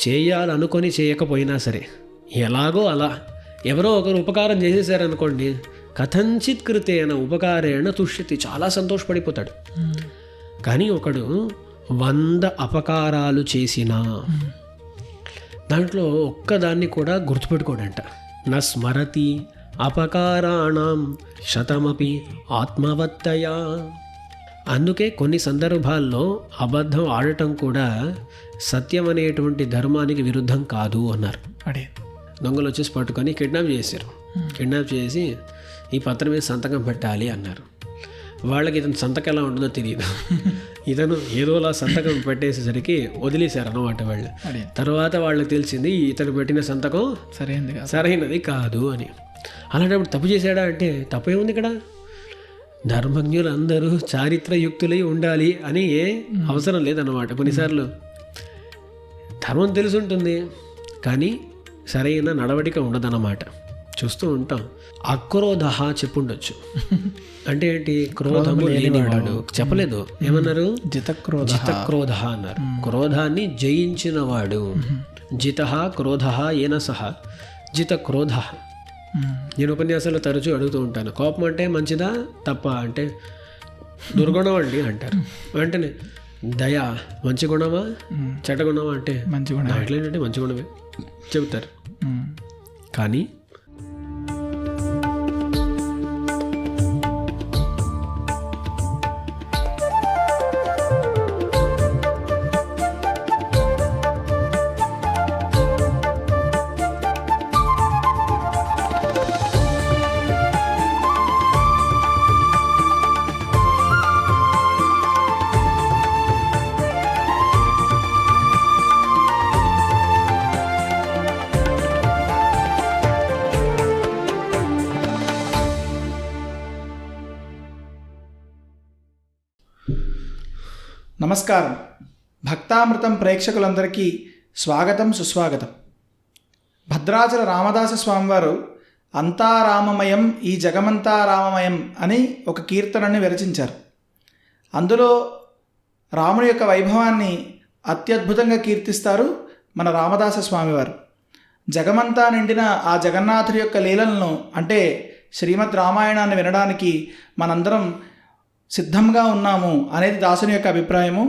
చేయాలనుకొని చేయకపోయినా సరే ఎలాగో అలా ఎవరో ఒకరు ఉపకారం చేసేసారనుకోండి, కథంచిత్ కృతేన ఉపకారేణ తుష్యతి, చాలా సంతోషపడిపోతాడు. కానీ ఒకడు 100 అపకారాలు చేసినా దాంట్లో ఒక్కదాన్ని కూడా గుర్తుపెట్టుకోడంట. న స్మరతి అపకారాణం శతమపి ఆత్మవత్తయా. అందుకే కొన్ని సందర్భాల్లో అబద్ధం ఆడటం కూడా సత్యం అనేటువంటి ధర్మానికి విరుద్ధం కాదు అన్నారు. దొంగలు వచ్చేసి పట్టుకొని కిడ్నాప్ చేశారు. కిడ్నాప్ చేసి ఈ పత్రం మీద సంతకం పెట్టాలి అన్నారు. వాళ్ళకి ఇతను సంతకం ఎలా ఉంటుందో తెలియదు. ఇతను ఏదోలా సంతకం పెట్టేసేసరికి వదిలేశారు అన్నమాట వాళ్ళు. తర్వాత వాళ్ళకి తెలిసింది ఇతను పెట్టిన సంతకం సరైనది కాదు అని. అలాంటప్పుడు తప్పు చేశాడా అంటే తప్పేముంది ఇక్కడ? ధర్మజ్ఞులు అందరూ చారిత్రయుక్తులై ఉండాలి అని అవసరం లేదన్నమాట. కొన్నిసార్లు ధర్మం తెలుసుంటుంది కానీ సరైన నడవడిక ఉండదన్నమాట. చూస్తూ ఉంటాం. అక్రోధ చెప్పుండొచ్చు. అంటే ఏంటి? క్రోధము లేనివాడు. చెప్పలేదు, ఏమన్నారు? జితక్రోధ అన్నారు. క్రోధాన్ని జయించినవాడు. జితః క్రోధః ఏన సహ జితక్రోధ. నేను ఉపన్యాసాలు తరచూ అడుగుతూ ఉంటాను, కోపం అంటే మంచిదా తప్ప అంటే దుర్గుణం అండి అంటారు. వెంటనే దయ మంచి గుణమా చెడ్డ గుణమా అంటే మంచి గుణం. ఎట్లేంటంటే మంచి గుణమే చెబుతారు. కానీ నమస్కారం. భక్తామృతం ప్రేక్షకులందరికీ స్వాగతం, సుస్వాగతం. భద్రాచల రామదాస స్వామివారు అంతా రామమయం ఈ జగమంతా రామమయం అని ఒక కీర్తనని విరచించారు. అందులో రాముని యొక్క వైభవాన్ని అత్యద్భుతంగా కీర్తిస్తారు మన రామదాస స్వామివారు. జగమంతా నిండిన ఆ జగన్నాథుడి యొక్క లీలలను అంటే శ్రీమద్ రామాయణాన్ని వినడానికి మనందరం సిద్ధంగా ఉన్నాము అనేది దాసుని యొక్క అభిప్రాయము.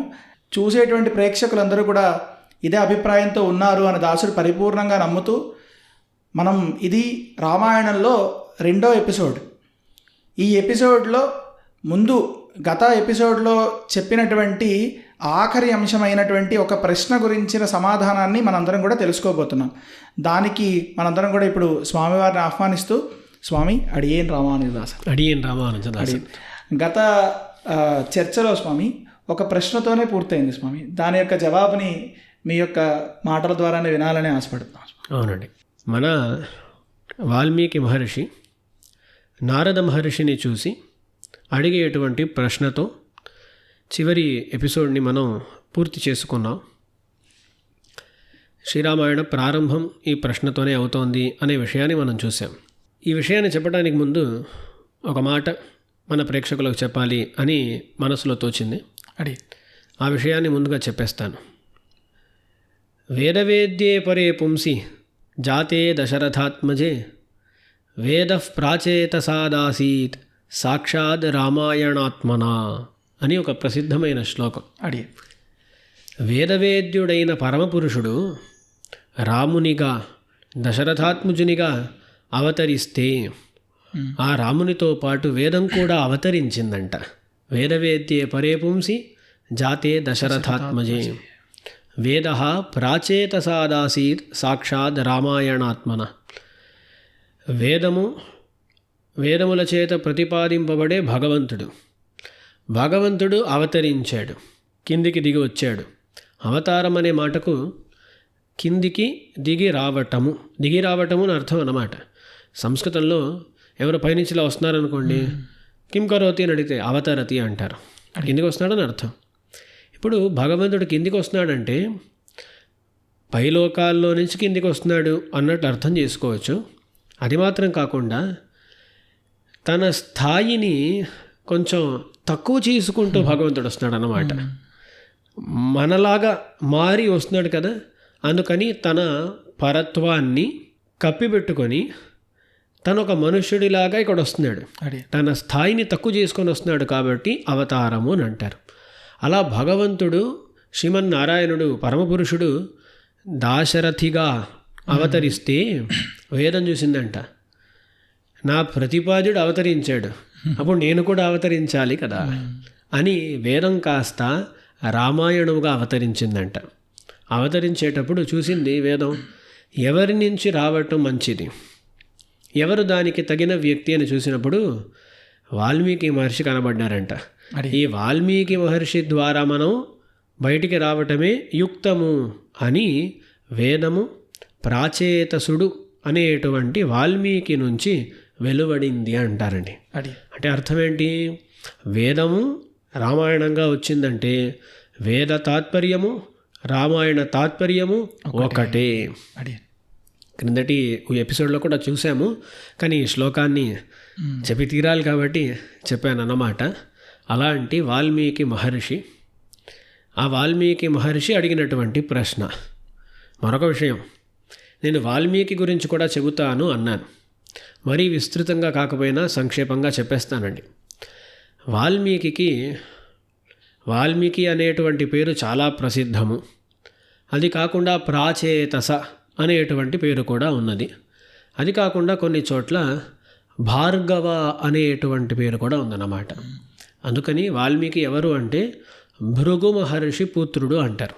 చూసేటువంటి ప్రేక్షకులందరూ కూడా ఇదే అభిప్రాయంతో ఉన్నారు అని దాసుడు పరిపూర్ణంగా నమ్ముతూ, మనం ఇది రామాయణంలో 2వ ఎపిసోడ్. ఈ ఎపిసోడ్లో ముందు గత ఎపిసోడ్లో చెప్పినటువంటి ఆఖరి అంశమైనటువంటి ఒక ప్రశ్న గురించిన సమాధానాన్ని మనందరం కూడా తెలుసుకోబోతున్నాం. దానికి మనందరం కూడా ఇప్పుడు స్వామివారిని ఆహ్వానిస్తూ, స్వామి అడియేన్ రామానుజదాస. గత చర్చలో స్వామి ఒక ప్రశ్నతోనే పూర్తయింది స్వామి. దాని యొక్క జవాబుని మీ యొక్క మాటల ద్వారానే వినాలని ఆశపడుతున్నాం. అవునండి. మన వాల్మీకి మహర్షి నారద మహర్షిని చూసి అడిగేటువంటి ప్రశ్నతో చివరి ఎపిసోడ్ని మనం పూర్తి చేసుకున్నాం. శ్రీరామాయణ ప్రారంభం ఈ ప్రశ్నతోనే అవుతోంది అనే విషయాన్ని మనం చూసాం. ఈ విషయాన్ని చెప్పడానికి ముందు ఒక మాట మన ప్రేక్షకులకు చెప్పాలి అని మనసులో తోచింది. ఆ విషయాన్ని ముందుగా చెప్పేస్తాను. వేదవేద్యే పరే పుంసి జాతే దశరథాత్మజే వేదః ప్రాచేతసాదాసీత్ సాక్షాద్ రామాయణాత్మనా అని ఒక ప్రసిద్ధమైన శ్లోకం. వేదవేద్యుడైన పరమపురుషుడు రామునిగా దశరథాత్మజునిగా అవతరిస్తే ఆ రామునితో పాటు వేదం కూడా అవతరించిందంట. వేదవేద్యే పరే పుంసి జాతే దశరథాత్మజే వేదః ప్రాచేతసాదాసీత్ సాక్షాద్ రామాయణాత్మన. వేదముల చేత ప్రతిపాదింపబడే భగవంతుడు అవతరించాడు, కిందికి దిగి వచ్చాడు. అవతారం అనే మాటకు కిందికి దిగి రావటము అని అర్థం అన్నమాట. సంస్కృతంలో ఎవరు పైనుంచి ఇలా వస్తున్నారనుకోండి, కిం కరోతి అని అడిగితే అవతరతి అంటారు. కిందికి వస్తున్నాడని అర్థం. ఇప్పుడు భగవంతుడు కిందికి వస్తున్నాడంటే పైలోకాల్లో నుంచి కిందికి వస్తున్నాడు అన్నట్టు అర్థం చేసుకోవచ్చు. అది మాత్రం కాకుండా తన స్థాయిని కొంచెం తక్కువ చేసుకుంటూ భగవంతుడు వస్తున్నాడు అన్నమాట. మనలాగా మారి వస్తున్నాడు కదా, అందుకని తన పరత్వాన్ని కప్పిపెట్టుకొని తను ఒక మనుష్యుడిలాగా ఇక్కడ వస్తున్నాడు. తన స్థాయిని తక్కువ చేసుకొని వస్తున్నాడు కాబట్టి అవతారము అని అంటారు. అలా భగవంతుడు శ్రీమన్నారాయణుడు పరమపురుషుడు దాశరథిగా అవతరిస్తే వేదం చూసిందంట, నా ప్రతిపాద్యుడు అవతరించాడు, అప్పుడు నేను కూడా అవతరించాలి కదా అని వేదం కాస్త రామాయణముగా అవతరించిందంట. అవతరించేటప్పుడు చూసింది వేదం ఎవరి నుంచి రావటం మంచిది, ఎవరు దానికి తగిన వ్యక్తి అని చూసినప్పుడు వాల్మీకి మహర్షి కనబడ్డారంట. ఈ వాల్మీకి మహర్షి ద్వారా మనం బయటికి రావటమే యుక్తము అని వేదము ప్రాచేతసుడు అనేటువంటి వాల్మీకి నుంచి వెలువడింది అంటారండి. అంటే అర్థం ఏంటి? వేదము రామాయణంగా వచ్చిందంటే వేద తాత్పర్యము రామాయణ తాత్పర్యము ఒకటే. క్రిందటి ఎపిసోడ్లో కూడా చూసాము, కానీ ఈ శ్లోకాన్ని చెప్పి తీరాలి కాబట్టి చెప్పాను అన్నమాట. అలాంటి వాల్మీకి మహర్షి, ఆ వాల్మీకి మహర్షి అడిగినటువంటి ప్రశ్న. మరొక విషయం, నేను వాల్మీకి గురించి కూడా చెబుతాను అన్నాను, మరీ విస్తృతంగా కాకపోయినా సంక్షేపంగా చెప్పేస్తానండి. వాల్మీకి అనేటువంటి పేరు చాలా ప్రసిద్ధము. అది కాకుండా ప్రాచేతస అనేటువంటి పేరు కూడా ఉన్నది. అది కాకుండా కొన్ని చోట్ల భార్గవ అనేటువంటి పేరు కూడా ఉందన్నమాట. అందుకని వాల్మీకి ఎవరు అంటే భృగు మహర్షి పుత్రుడు అంటారు.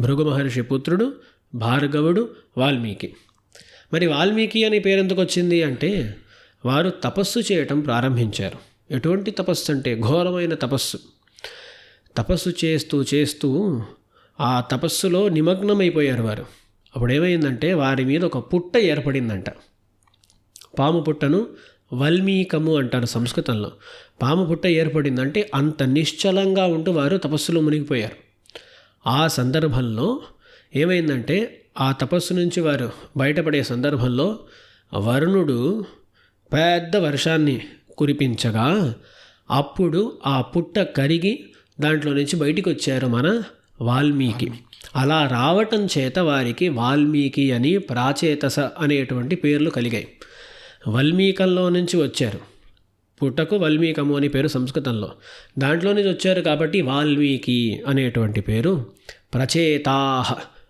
భృగు మహర్షి పుత్రుడు భార్గవుడు వాల్మీకి. మరి వాల్మీకి అనే పేరు ఎందుకు వచ్చింది అంటే వారు తపస్సు చేయటం ప్రారంభించారు. ఎటువంటి తపస్సు అంటే ఘోరమైన తపస్సు. తపస్సు చేస్తూ చేస్తూ ఆ తపస్సులో నిమగ్నమైపోయారు వారు. అప్పుడు ఏమైందంటే వారి మీద ఒక పుట్ట ఏర్పడిందంట. పాము పుట్టను వల్మీకము అంటారు సంస్కృతంలో. పాము పుట్ట ఏర్పడిందంటే అంత నిశ్చలంగా ఉంటూ వారు తపస్సులో మునిగిపోయారు. ఆ సందర్భంలో ఏమైందంటే ఆ తపస్సు నుంచి వారు బయటపడే సందర్భంలో వరుణుడు పెద్ద వర్షాన్ని కురిపించగా అప్పుడు ఆ పుట్ట కరిగి దాంట్లో నుంచి బయటికి వచ్చారు మన వాల్మీకి. అలా రావటం చేత వారికి వాల్మీకి అని ప్రాచేతస అనేటువంటి పేర్లు కలిగాయి. వల్మీకంలో నుంచి వచ్చారు, పుట్టకు వల్మీకము అని పేరు సంస్కృతంలో, దాంట్లో నుంచి వచ్చారు కాబట్టి వాల్మీకి అనేటువంటి పేరు. ప్రచేతాహ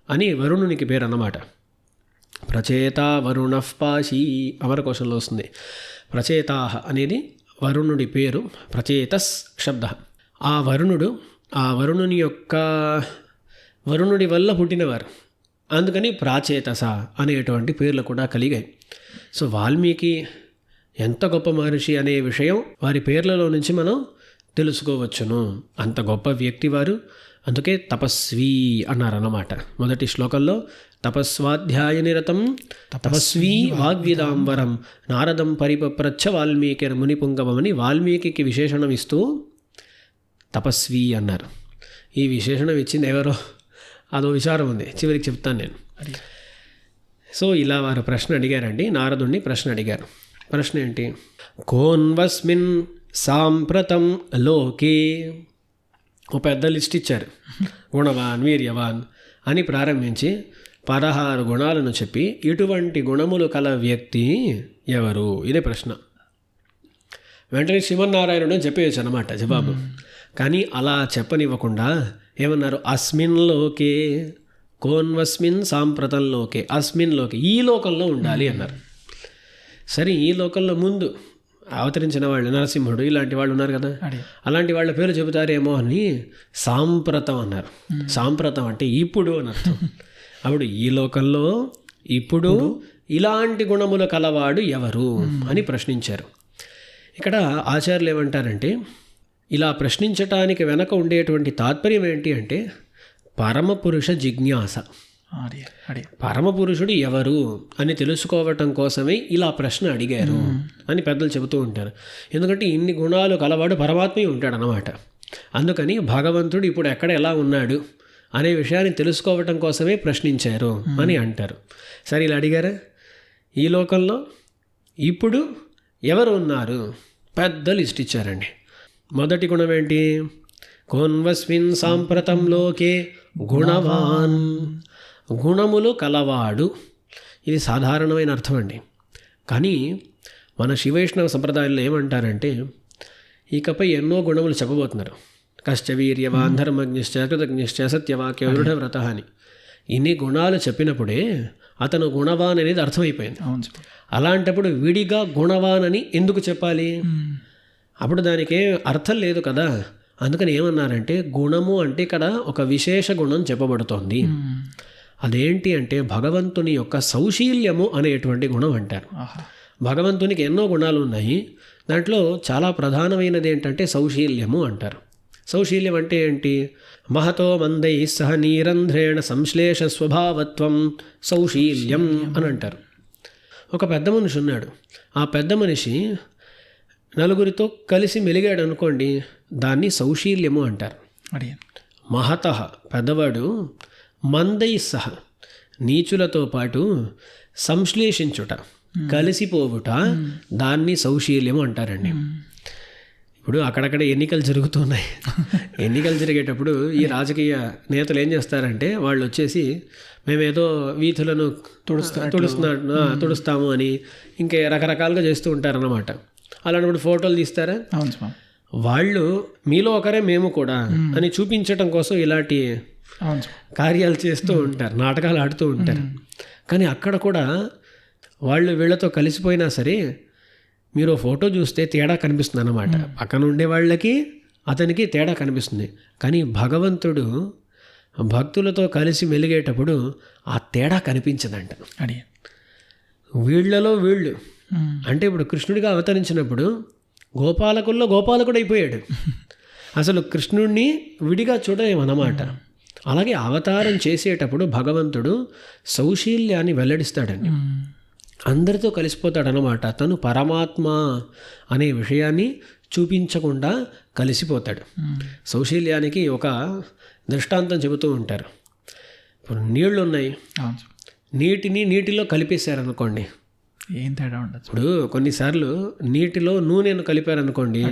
అని వరుణునికి పేరు అన్నమాట. ప్రచేత వరుణఃపాశీ అమరకోశంలో వస్తుంది. ప్రచేతాహ అనేది వరుణుడి పేరు, ప్రచేతస్ శబ్ద. ఆ వరుణుడి వల్ల పుట్టినవారు, అందుకని ప్రాచేతస అనేటువంటి పేర్లు కూడా కలిగాయి. సో వాల్మీకి ఎంత గొప్ప మహర్షి అనే విషయం వారి పేర్లలో నుంచి మనం తెలుసుకోవచ్చును. అంత గొప్ప వ్యక్తి వారు, అందుకే తపస్వీ అన్నారన్నమాట. మొదటి శ్లోకంలో తపస్వాధ్యాయ నిరతం తపస్వీ వాగ్విదాంబరం నారదం పరిపప్రచ్ఛ వాల్మీకి మునిపుంగమని వాల్మీకి విశేషణం ఇస్తూ తపస్వీ అన్నారు. ఈ విశేషణం ఇచ్చింది ఎవరో అదో విచారం ఉంది, చివరికి చెప్తాను నేను. సో ఇలా వారు ప్రశ్న అడిగారండి, నారదుణ్ణి ప్రశ్న అడిగారు. ప్రశ్న ఏంటి? కోన్వస్మిన్ సాంప్రతం లోకే, ఓ పెద్ద లిస్ట్ ఇచ్చారు. గుణవాన్ వీర్యవాన్ అని ప్రారంభించి 16 గుణాలను చెప్పి ఇటువంటి గుణములు కల వ్యక్తి ఎవరు? ఇదే ప్రశ్న. వెంటనే శ్రీమన్నారాయణుడు చెప్పేయచ్చు అన్నమాట జవాబు. కానీ అలా చెప్పనివ్వకుండా ఏమన్నారు? అస్మిన్ లోకే, కోన్వస్మిన్ సాంప్రతం లోకే, అస్మిన్ లోకే, ఈ లోకంలో ఉండాలి అన్నారు. సరే, ఈ లోకంలో ముందు అవతరించిన వాళ్ళు నరసింహుడు ఇలాంటి వాళ్ళు ఉన్నారు కదా, అలాంటి వాళ్ళ పేరు చెబుతారేమో అని సాంప్రతం అన్నారు. సాంప్రతం అంటే ఇప్పుడు అని అర్థం. అప్పుడు ఈ లోకంలో ఇప్పుడు ఇలాంటి గుణములు కలవాడు ఎవరు అని ప్రశ్నించారు. ఇక్కడ ఆచార్యులు ఏమంటారంటే, ఇలా ప్రశ్నించటానికి వెనక ఉండేటువంటి తాత్పర్యం ఏంటి అంటే పరమపురుష జిజ్ఞాస. పరమపురుషుడు ఎవరు అని తెలుసుకోవటం కోసమే ఇలా ప్రశ్న అడిగారు అని పెద్దలు చెబుతూ ఉంటారు. ఎందుకంటే ఇన్ని గుణాలు కలవాడు పరమాత్మే ఉంటాడనమాట. అందుకని భగవంతుడు ఇప్పుడు ఎక్కడ ఎలా ఉన్నాడు అనే విషయాన్ని తెలుసుకోవటం కోసమే ప్రశ్నించారు అని అంటారు. సరే, ఇలా అడిగారా? ఈ లోకంలో ఇప్పుడు ఎవరు ఉన్నారు? పెద్ద లిస్ట్ ఇచ్చారండి. మొదటి గుణం ఏంటి? కోన్వస్మిన్ సాంప్రతం లోకే గుణవాన్. గుణములు కలవాడు. ఇది సాధారణమైన అర్థం అండి. కానీ మన శివైష్ణవ సంప్రదాయంలో ఏమంటారంటే ఇకపై ఎన్నో గుణములు చెప్పబోతున్నారు. కశ్చ వీర్యవాన్ ధర్మజ్ఞశ్చ కృతజ్ఞశ్చ సత్యవాక్య దృఢవ్రత అని. ఇన్ని గుణాలు చెప్పినప్పుడే అతను గుణవాన్ అనేది అర్థమైపోయింది. అలాంటప్పుడు విడిగా గుణవాన్ అని ఎందుకు చెప్పాలి? అప్పుడు దానికి అర్థం లేదు కదా. అందుకని ఏమన్నారంటే గుణము అంటే ఇక్కడ ఒక విశేష గుణం చెప్పబడుతోంది. అదేంటి అంటే భగవంతుని యొక్క సౌశీల్యము అనేటువంటి గుణం అంటారు. భగవంతునికి ఎన్నో గుణాలు ఉన్నాయి. దాంట్లో చాలా ప్రధానమైనది ఏంటంటే సౌశీల్యము అంటారు. సౌశీల్యం అంటే ఏంటి? మహతో మందై సహ నీరంధ్రేణ సంశ్లేష స్వభావత్వం సౌశీల్యం అని అంటారు. ఒక పెద్ద మనిషి ఉన్నాడు. ఆ పెద్ద మనిషి నలుగురితో కలిసి మెలిగాడు అనుకోండి, దాన్ని సౌశీల్యము అంటారు. మహతః పెద్దవాడు, మందై సహ నీచులతో పాటు సంశ్లేషించుట కలిసిపోవుట, దాన్ని సౌశీల్యము అంటారండి. ఇప్పుడు అక్కడక్కడ ఎన్నికలు జరుగుతున్నాయి. ఎన్నికలు జరిగేటప్పుడు ఈ రాజకీయ నేతలు ఏం చేస్తారంటే వాళ్ళు వచ్చేసి మేమేదో వీధులను తుడుస్తాము అని ఇంకే రకరకాలుగా చేస్తూ ఉంటారన్నమాట. అలాంటప్పుడు ఫోటోలు తీస్తారా? వాళ్ళు మీలో ఒకరే మేము కూడా అని చూపించటం కోసం ఇలాంటి కార్యాలు చేస్తూ ఉంటారు, నాటకాలు ఆడుతూ ఉంటారు. కానీ అక్కడ కూడా వాళ్ళు వీళ్ళతో కలిసిపోయినా సరే మీరు ఫోటో చూస్తే తేడా కనిపిస్తుంది అన్నమాట. పక్కన ఉండే వాళ్ళకి అతనికి తేడా కనిపిస్తుంది. కానీ భగవంతుడు భక్తులతో కలిసి మెలిగేటప్పుడు ఆ తేడా కనిపించదంట. వీళ్ళలో వీళ్ళు అంటే ఇప్పుడు కృష్ణుడిగా అవతరించినప్పుడు గోపాలకుల్లో గోపాలకుడు అయిపోయాడు. అసలు కృష్ణుడిని విడిగా చూడలేమన్నమాట. అలాగే అవతారం చేసేటప్పుడు భగవంతుడు సౌశీల్యాన్ని వెల్లడిస్తాడండి. అందరితో కలిసిపోతాడనమాట. తను పరమాత్మ అనే విషయాన్ని చూపించకుండా కలిసిపోతాడు. సౌశీల్యానికి ఒక దృష్టాంతం చెబుతూ ఉంటారు. ఇప్పుడు నీళ్లు ఉన్నాయి, నీటిలో కలిపేశారనుకోండి, ఏం తేడా ఉండదు. ఇప్పుడు కొన్నిసార్లు నీటిలో నూనెను కలిపారనుకోండి,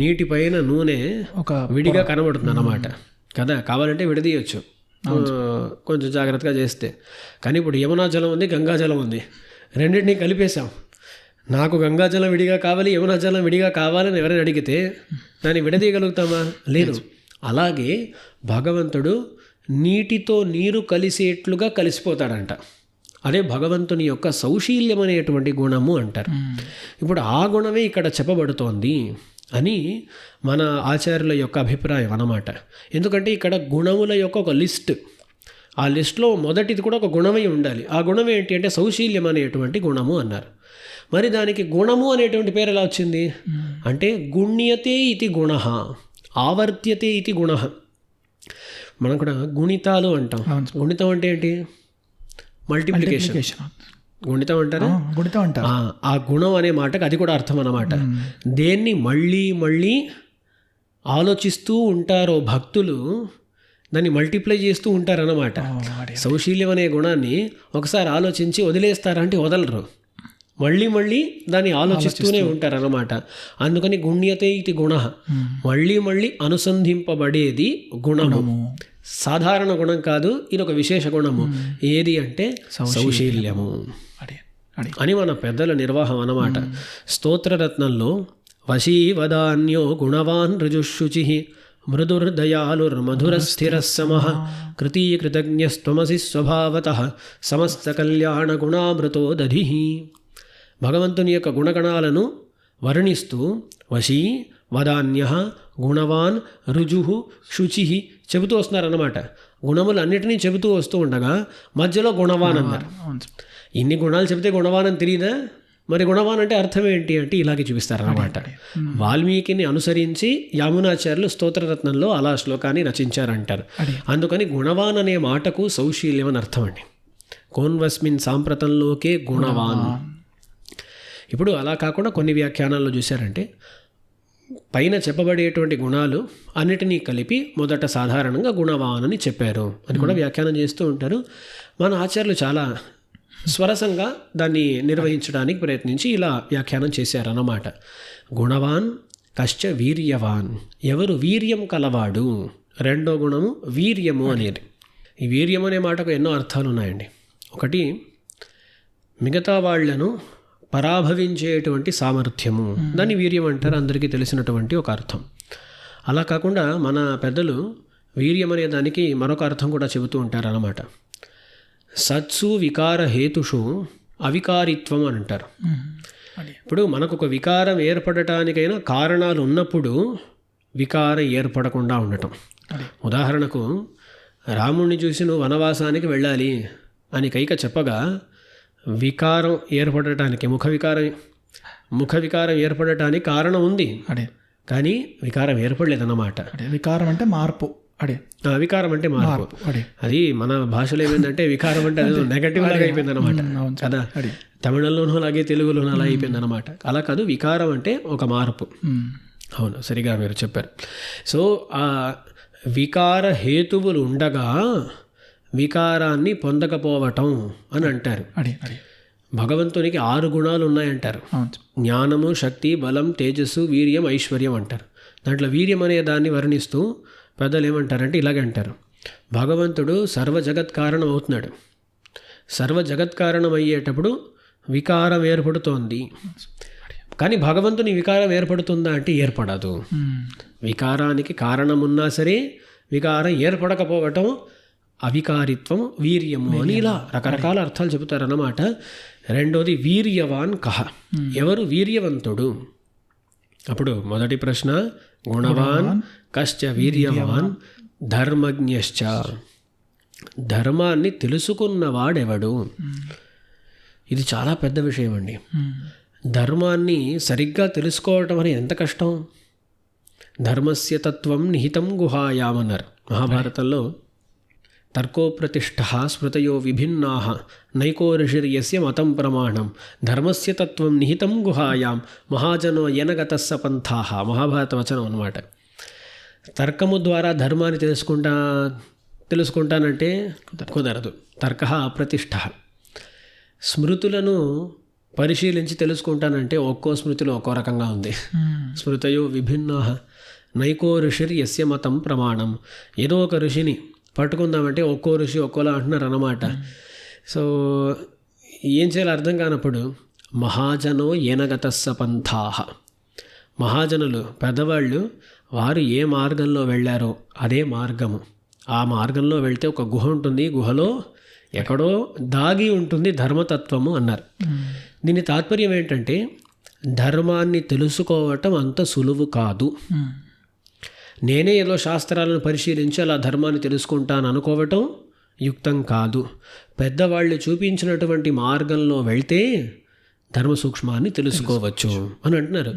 నీటిపైన నూనె ఒక విడిగా కనబడుతుంది అన్నమాట కదా. కావాలంటే విడదీయచ్చు కొంచెం జాగ్రత్తగా చేస్తే. కానీ ఇప్పుడు యమునా జలం ఉంది, గంగా జలం ఉంది, రెండింటినీ కలిపేశాం. నాకు గంగాజలం విడిగా కావాలి, యమునా జలం విడిగా కావాలని ఎవరైనా అడిగితే దాన్ని విడదీయగలుగుతామా? లేదు. అలాగే భగవంతుడు నీటితో నీరు కలిసేట్లుగా కలిసిపోతాడంట. అదే భగవంతుని యొక్క సౌశీల్యం అనేటువంటి గుణము అంటారు. ఇప్పుడు ఆ గుణమే ఇక్కడ చెప్పబడుతోంది అని మన ఆచార్యుల యొక్క అభిప్రాయం అన్నమాట. ఎందుకంటే ఇక్కడ గుణముల యొక్క ఒక లిస్ట్, ఆ లిస్ట్లో మొదటిది కూడా ఒక గుణమై ఉండాలి. ఆ గుణం ఏంటి అంటే సౌశీల్యం అనేటువంటి గుణము అన్నారు. మరి దానికి గుణము అనేటువంటి పేరు ఎలా వచ్చింది అంటే గుణ్యతే ఇది గుణ, ఆవర్త్యతే ఇది గుణ. మనం కూడా గుణితాలు అంటాం. గుణితం అంటే ఏంటి? మల్టిప్లికేషన్. గుణితం అంటారా? గుణితం అంటారు. ఆ గుణం అనే మాటకు అది కూడా అర్థం అన్నమాట. దేన్ని మళ్ళీ మళ్ళీ ఆలోచిస్తూ ఉంటారో భక్తులు దాన్ని మల్టిప్లై చేస్తూ ఉంటారన్నమాట. సౌశీల్యం అనే గుణాన్ని ఒకసారి ఆలోచించి వదిలేస్తారా అంటే వదలరు, మళ్ళీ మళ్ళీ దాన్ని ఆలోచిస్తూనే ఉంటారన్నమాట. అందుకని గుణ్యతే ఇది గుణ, మళ్ళీ మళ్ళీ అనుసంధింపబడేది గుణము. సాధారణ గుణం కాదు, ఇది ఒక విశేష గుణము. ఏది అంటే సౌశీల్యము అని మన పెద్దల నిర్వాహం అన్నమాట. స్తోత్రరత్నంలో వశీవదాన్యో గుణవాన్ రుజుశుచి మృదుర్దయాలుర్మధురస్థిరస్సమః కృతీకృతజ్ఞస్త్వమసి స్వభావతః సమస్త కళ్యాణ గుణామృతో దధిః. భగవంతుని యొక్క గుణగణాలను వర్ణిస్తూ వశీ వదాన్యః గుణవాన్ రుజుః శుచిః చెబుతూ వస్తున్నారన్నమాట. గుణములన్నిటినీ చెబుతూ వస్తూ ఉండగా మధ్యలో గుణవాన్ అన్నారు. ఇన్ని గుణాలు చెబితే గుణవాన్ అని తెలియదా? మరి గుణవాన్ అంటే అర్థం ఏంటి అంటే ఇలాగే చూపిస్తారన్నమాట. వాల్మీకిని అనుసరించి యామునాచార్యులు స్తోత్రరత్నంలో అలా శ్లోకాన్ని రచించారంటారు. అందుకని గుణవాన్ అనే మాటకు సౌశీల్యం అని అర్థం అండి. కోన్వస్మిన్ సాంప్రతంలోకే గుణవాన్. ఇప్పుడు అలా కాకుండా కొన్ని వ్యాఖ్యానాల్లో చూశారంటే పైన చెప్పబడేటువంటి గుణాలు అన్నిటినీ కలిపి మొదట సాధారణంగా గుణవాన్ అని చెప్పారు అని కూడా వ్యాఖ్యానం చేస్తూ ఉంటారు. మన ఆచార్యులు చాలా స్వరసంగా దాన్ని నిర్వహించడానికి ప్రయత్నించి ఇలా వ్యాఖ్యానం చేశారన్నమాట. గుణవాన్ కశ్చ వీర్యవాన్, ఎవరు వీర్యం కలవాడు. రెండో గుణము వీర్యము అనేది. ఈ వీర్యం అనే మాటకు ఎన్నో అర్థాలు ఉన్నాయండి. ఒకటి, మిగతా వాళ్లను పరాభవించేటువంటి సామర్థ్యము, దాన్ని వీర్యం అంటారు, అందరికీ తెలిసినటువంటి ఒక అర్థం. అలా కాకుండా మన పెద్దలు వీర్యం అనే దానికి మరొక అర్థం కూడా చెబుతూ ఉంటారు అన్నమాట. సత్సు వికార హేతుషు అవికారిత్వం అని అంటారు. ఇప్పుడు మనకు ఒక వికారం ఏర్పడటానికైనా కారణాలు ఉన్నప్పుడు వికారం ఏర్పడకుండా ఉండటం. ఉదాహరణకు, రాముణ్ణి చూసి నువ్వు వనవాసానికి వెళ్ళాలి అని కైక చెప్పగా వికారం ఏర్పడటానికి ముఖ వికారం ఏర్పడటానికి కారణం ఉంది, కానీ వికారం ఏర్పడలేదన్నమాట. వికారం అంటే మార్పు. వికారం అంటే మార్పు. అది మన భాషలో ఏమైందంటే వికారం అంటే అది నెగటివ్ లాగా అయిపోయింది అనమాట కదా. తమిళంలోనూ అలాగే తెలుగులోనూ అలా అయిపోయింది అనమాట. అలా కాదు, వికారం అంటే ఒక మార్పు. అవును, సరిగా మీరు చెప్పారు. సో ఆ వికార హేతువులు ఉండగా వికారాన్ని పొందకపోవటం అని అంటారు. భగవంతునికి 6 గుణాలు ఉన్నాయంటారు. జ్ఞానము, శక్తి, బలం, తేజస్సు, వీర్యం, ఐశ్వర్యం అంటారు. దాంట్లో వీర్యం అనే దాన్ని వర్ణిస్తూ పెద్దలు ఏమంటారంటే ఇలాగే అంటారు, భగవంతుడు సర్వ జగత్ కారణం అవుతున్నాడు. సర్వ జగత్ కారణం అయ్యేటప్పుడు వికారం ఏర్పడుతోంది, కానీ భగవంతుని వికారం ఏర్పడుతుందా అంటే ఏర్పడదు. వికారానికి కారణం ఉన్నా సరే వికారం ఏర్పడకపోవటం అవికారిత్వం, వీర్యము అని ఇలా రకరకాల అర్థాలు చెబుతారన్నమాట. రెండోది, వీర్యవాన్ కహ, ఎవరు వీర్యవంతుడు? అప్పుడు మొదటి ప్రశ్న, గుణవాన్ కశ్చ వీర్యవాన్ ధర్మజ్ఞశ్చ, ధర్మాన్ని తెలుసుకున్నవాడెవడు? ఇది చాలా పెద్ద విషయం అండి. ధర్మాన్ని సరిగ్గా తెలుసుకోవటం అని ఎంత కష్టం. ధర్మస్య తత్వం నిహితం గుహాయామన్నారు మహాభారతంలో. తర్కోప్రతిష్ఠ స్మృతయో విభిన్నా నైకో ఋషిర్యస్య మతం ప్రమాణం ధర్మస్య తత్వం నిహితం గుహాయాం మహాజనో యనగతస్స పంథాః. మహాభారత వచనం అన్నమాట. తర్కము ద్వారా ధర్మాన్ని తెలుసుకుంటానంటే కుదరదు. తర్క అప్రతిష్ఠ. స్మృతులను పరిశీలించి తెలుసుకుంటానంటే ఒక్కో స్మృతిలో ఒక్కో రకంగా ఉంది. స్మృతయో విభిన్నా నైకో ఋషిర్ యస్య మతం ప్రమాణం. ఏదో ఒక ఋషిని పట్టుకుందామంటే ఒక్కో ఋషి ఒక్కోలా అంటున్నారు అన్నమాట. సో ఏం చేయాలో అర్థం కానప్పుడు మహాజనో ఏనగతస్స పంథాః, మహాజనులు పెద్దవాళ్ళు వారు ఏ మార్గంలో వెళ్ళారో అదే మార్గము. ఆ మార్గంలో వెళ్తే ఒక గుహ ఉంటుంది, గుహలో ఎక్కడో దాగి ఉంటుంది ధర్మతత్వము అన్నారు. దీని తాత్పర్యం ఏంటంటే ధర్మాన్ని తెలుసుకోవటం అంత సులువు కాదు. నేనే ఏదో శాస్త్రాలను పరిశీలించి అలా ధర్మాన్ని తెలుసుకుంటాను అనుకోవటం యుక్తం కాదు. పెద్దవాళ్ళు చూపించినటువంటి మార్గంలో వెళ్తే ధర్మ సూక్ష్మాన్ని తెలుసుకోవచ్చు అని అంటున్నారు.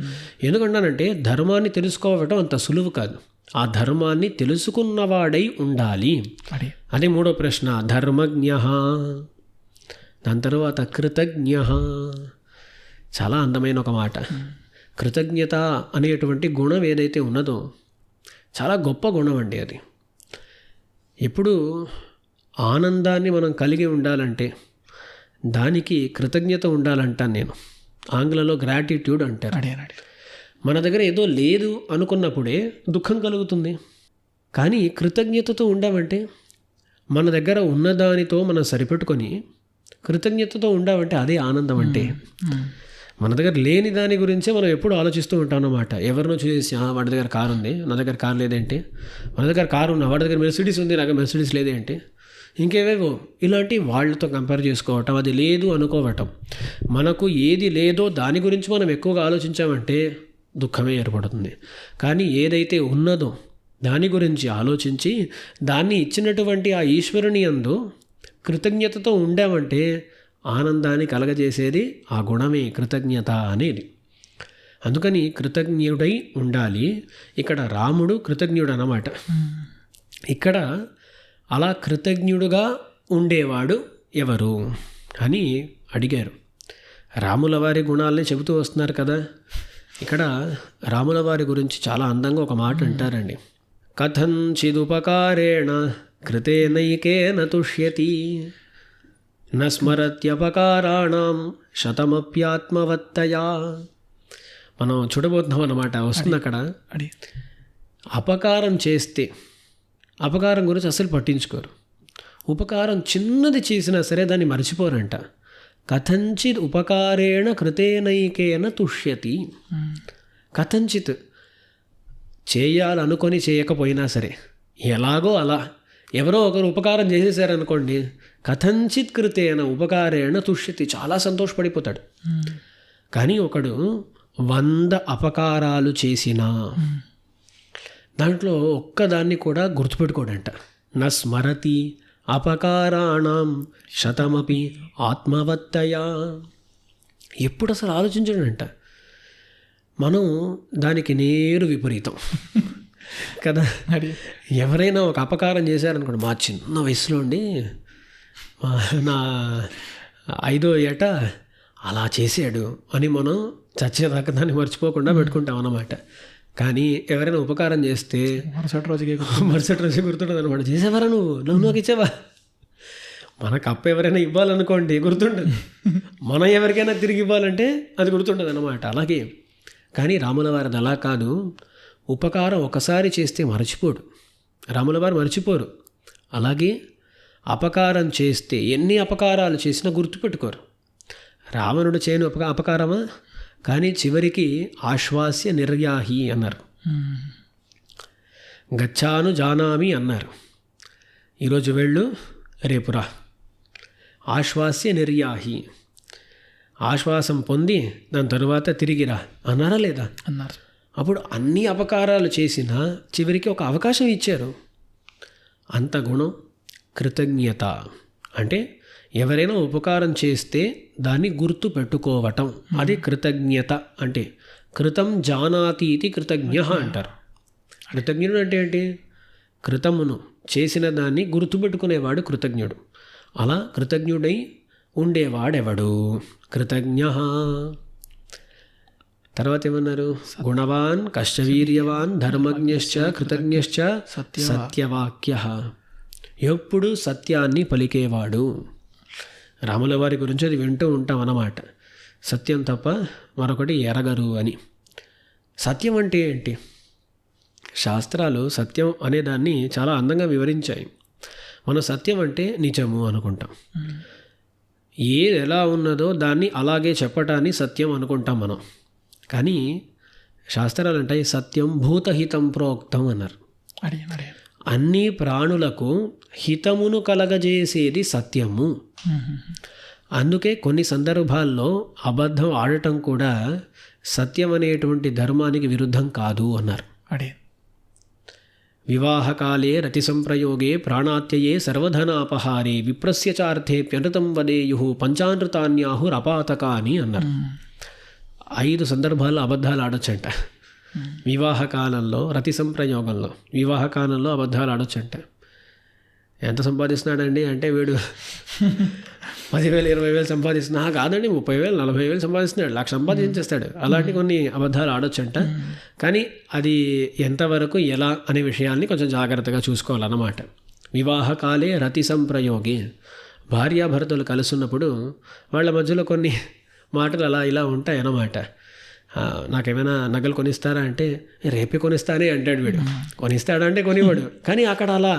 ఎందుకంటానంటే ధర్మాన్ని తెలుసుకోవటం అంత సులువు కాదు. ఆ ధర్మాన్ని తెలుసుకున్నవాడై ఉండాలి. అదే మూడో ప్రశ్న, ధర్మజ్ఞ. దాని తర్వాత కృతజ్ఞ. చాలా అందమైన ఒక మాట. కృతజ్ఞత అనేటువంటి గుణం ఏదైతే ఉన్నదో చాలా గొప్ప గుణం అండి అది. ఎప్పుడు ఆనందాన్ని మనం కలిగి ఉండాలంటే దానికి కృతజ్ఞత ఉండాలంటాను నేను. ఆంగ్లంలో గ్రాటిట్యూడ్ అంటారు. మన దగ్గర ఏదో లేదు అనుకున్నప్పుడే దుఃఖం కలుగుతుంది. కానీ కృతజ్ఞతతో ఉండామంటే మన దగ్గర ఉన్నదానితో మనం సరిపెట్టుకొని కృతజ్ఞతతో ఉండామంటే అదే ఆనందం. అంటే మన దగ్గర లేని దాని గురించే మనం ఎప్పుడు ఆలోచిస్తూ ఉంటాం అన్నమాట. ఎవరినో చూసి వాడి దగ్గర కారు ఉంది, నా దగ్గర కారు లేదేంటి, మన దగ్గర కారు ఉన్నా వాడి దగ్గర మెర్సిడీస్ ఉంది, నాకు మెర్సిడీస్ లేదేంటి, ఇంకేవేవో ఇలాంటి వాళ్ళతో కంపేర్ చేసుకోవటం, అది లేదు అనుకోవటం. మనకు ఏది లేదో దాని గురించి మనం ఎక్కువగా ఆలోచించామంటే దుఃఖమే ఏర్పడుతుంది. కానీ ఏదైతే ఉన్నదో దాని గురించి ఆలోచించి దాన్ని ఇచ్చినటువంటి ఆ ఈశ్వరుని యందు కృతజ్ఞతతో ఉండామంటే ఆనందాన్ని కలగజేసేది ఆ గుణమే కృతజ్ఞత అనేది. అందుకని కృతజ్ఞుడై ఉండాలి. ఇక్కడ రాముడు కృతజ్ఞుడు అన్నమాట. ఇక్కడ అలా కృతజ్ఞుడుగా ఉండేవాడు ఎవరు అని అడిగారు. రాముల వారి గుణాలని చెబుతూ వస్తున్నారు కదా. ఇక్కడ రాముల వారి గురించి చాలా అందంగా ఒక మాట అంటారండి. కథంచిదుపకారేణ కృతేనైకేన తుష్యతి న స్మరత్యపకారాణం శతమప్యాత్మవత్తయా. మనం చూడబోతున్నాం అన్నమాట. వస్తుంది అక్కడ. అపకారం చేస్తే అపకారం గురించి అసలు పట్టించుకోరు. ఉపకారం చిన్నది చేసినా సరే దాన్ని మర్చిపోరంట. కథంచిత్ ఉపకారేణ కృతేనైకేన తుష్యతి. కథంచిత్ చేయాలనుకొని చేయకపోయినా సరే ఎలాగో అలా ఎవరో ఒకరు ఉపకారం చేసేసారనుకోండి, కథంచిత్ కృతేన ఉపకారేణ తుష్యతి, చాలా సంతోషపడిపోతాడు. కానీ ఒకడు 100 అపకారాలు చేసినా దాంట్లో ఒక్కదాన్ని కూడా గుర్తుపెట్టుకోడంట. న స్మరతి అపకారాణం శతమపి ఆత్మవత్తయా. ఎప్పుడు అసలు ఆలోచించడంట. మనం దానికి నేరు విపరీతం కదా. ఎవరైనా ఒక అపకారం చేశారనుకోండి, మా చిన్న వయసులో ఉండి నా 5వ ఏట అలా చేసాడు అని మనం చచ్చేదాకా దాన్ని మర్చిపోకుండా పెట్టుకుంటాం అన్నమాట. కానీ ఎవరైనా ఉపకారం చేస్తే మరుసటి రోజు గుర్తుండదు అనమాట. చేసేవారా నువ్వు నాకు ఇచ్చావా? మనకు అప్ప ఎవరైనా ఇవ్వాలనుకోండి గుర్తుండదు, మనం ఎవరికైనా తిరిగి ఇవ్వాలంటే అది గుర్తుండదు అనమాట. అలాగే కానీ రాముల వారిది అలా కాదు. ఉపకారం ఒకసారి చేస్తే మర్చిపోడు, రాముల వారు మర్చిపోరు. అలాగే అపకారం చేస్తే ఎన్ని అపకారాలు చేసినా గుర్తుపెట్టుకోరు. రావణుడు చేయని అపకారమా, కానీ చివరికి ఆశ్వాస్య నిర్యాహి అన్నారు, గచ్చాను జానామి అన్నారు. ఈరోజు వెళ్ళు రేపురా. ఆశ్వాస్య నిర్యాహి, ఆశ్వాసం పొంది దాని తరువాత తిరిగిరా అన్నారా లేదా? అన్నారు. అప్పుడు అన్ని అపకారాలు చేసినా చివరికి ఒక అవకాశం ఇచ్చారు. అంత గుణం కృతజ్ఞత. అంటే ఎవరైనా ఉపకారం చేస్తే దాన్ని గుర్తు పెట్టుకోవటం, అది కృతజ్ఞత. అంటే కృతం జానాతి ఇది కృతజ్ఞ అంటారు. కృతజ్ఞుడు అంటే ఏంటి? కృతమును చేసిన దాన్ని గుర్తుపెట్టుకునేవాడు కృతజ్ఞుడు. అలా కృతజ్ఞుడై ఉండేవాడెవడు? కృతజ్ఞ. తర్వాత ఏమన్నారు? గుణవాన్ కష్టవీర్యవాన్ ధర్మజ్ఞశ్చ కృతజ్ఞశ్చ సత్యవాక్య. ఎప్పుడు సత్యాన్ని పలికేవాడు. రాముల వారి గురించి అది వింటూ ఉంటాం అన్నమాట. సత్యం తప్ప మరొకటి ఎరగరు అని. సత్యం అంటే ఏంటి? శాస్త్రాలు సత్యం అనేదాన్ని చాలా అందంగా వివరించాయి. మన సత్యం అంటే నిజము అనుకుంటాం. ఏది ఎలా ఉన్నదో దాన్ని అలాగే చెప్పటాన్ని సత్యం అనుకుంటాం మనం. కానీ శాస్త్రాలు అంటే సత్యం భూతహితం ప్రోక్తం అన్నారు. అన్ని ప్రాణులకు హితమును కలగజేసేది సత్యము. అందుకే కొన్ని సందర్భాల్లో అబద్ధం ఆడటం కూడా సత్యం అనేటువంటి ధర్మానికి విరుద్ధం కాదు అన్నారు. వివాహకాలే రతి సంప్రయోగే ప్రాణాత్యయే సర్వధనాపహారే విప్రస్య చార్థేప్యనృతం వదేయు పంచానృతాన్యాహురపాతకాని అన్నారు. 5 సందర్భాల్లో అబద్ధాలు ఆడొచ్చంట. వివాహకాలంలో రతి సంప్రయోగంలో వివాహకాలంలో అబద్ధాలు ఆడొచ్చంట. ఎంత సంపాదిస్తున్నాడండి అంటే వీడు 10,000 20,000 సంపాదిస్తున్నా కాదండి 30,000 40,000 సంపాదిస్తున్నాడు, 1,00,000 సంపాదించేస్తాడు. అలాంటి కొన్ని అబద్ధాలు ఆడొచ్చంట. కానీ అది ఎంతవరకు ఎలా అనే విషయాల్ని కొంచెం జాగ్రత్తగా చూసుకోవాలన్నమాట. వివాహకాలే రతి సంప్రయోగి, భార్యాభర్తలు కలుసున్నప్పుడు వాళ్ళ మధ్యలో కొన్ని మాటలు అలా ఇలా ఉంటాయి అన్నమాట. నాకేమైనా నగలు కొనిస్తారా అంటే రేపే కొనిస్తానే అంటాడు వీడు. కొనిస్తాడంటే కొనివాడు, కానీ అక్కడ అలా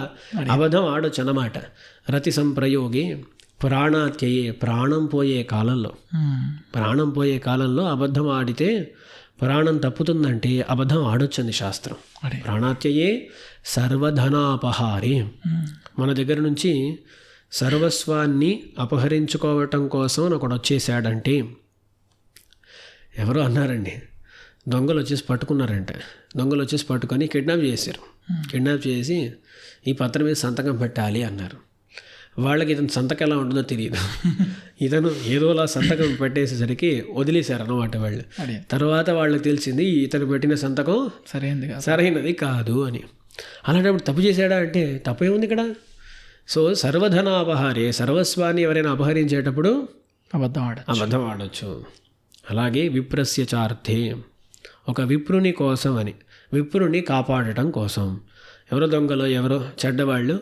అబద్ధం ఆడొచ్చు అన్నమాట. రతి సంప్రయోగి ప్రాణాత్యయే, ప్రాణం పోయే కాలంలో అబద్ధం ఆడితే ప్రాణం తప్పుతుందంటే అబద్ధం ఆడొచ్చంది శాస్త్రం. ప్రాణాత్యయే సర్వధనాపహారే, మన దగ్గర నుంచి సర్వస్వాన్ని అపహరించుకోవటం కోసం ఒకడు వచ్చేసాడంటే, ఎవరో అన్నారండి దొంగలు వచ్చేసి పట్టుకున్నారంట. దొంగలు వచ్చేసి పట్టుకొని కిడ్నాప్ చేశారు. కిడ్నాప్ చేసి ఈ పత్రం మీద సంతకం పెట్టాలి అన్నారు. వాళ్ళకి ఇతను సంతకం ఎలా ఉంటుందో తెలియదు. ఇతను ఏదోలా సంతకం పెట్టేసేసరికి వదిలేశారు అన్నమాట వాళ్ళు. తర్వాత వాళ్ళకి తెలిసింది ఇతను పెట్టిన సంతకం సరైనది కాదు అని. అలాంటప్పుడు తప్పు చేశాడా అంటే తప్పు ఏముంది ఇక్కడ? సో సర్వధనాపహారే, సర్వస్వాన్ని ఎవరైనా అపహరించేటప్పుడు అబద్ధం ఆడొచ్చు. అలాగే విప్రస్య చార్థే, ఒక విప్రుని కోసం అని, విప్రుని కాపాడటం కోసం ఎవరో దొంగలో ఎవరో చెడ్డవాళ్ళు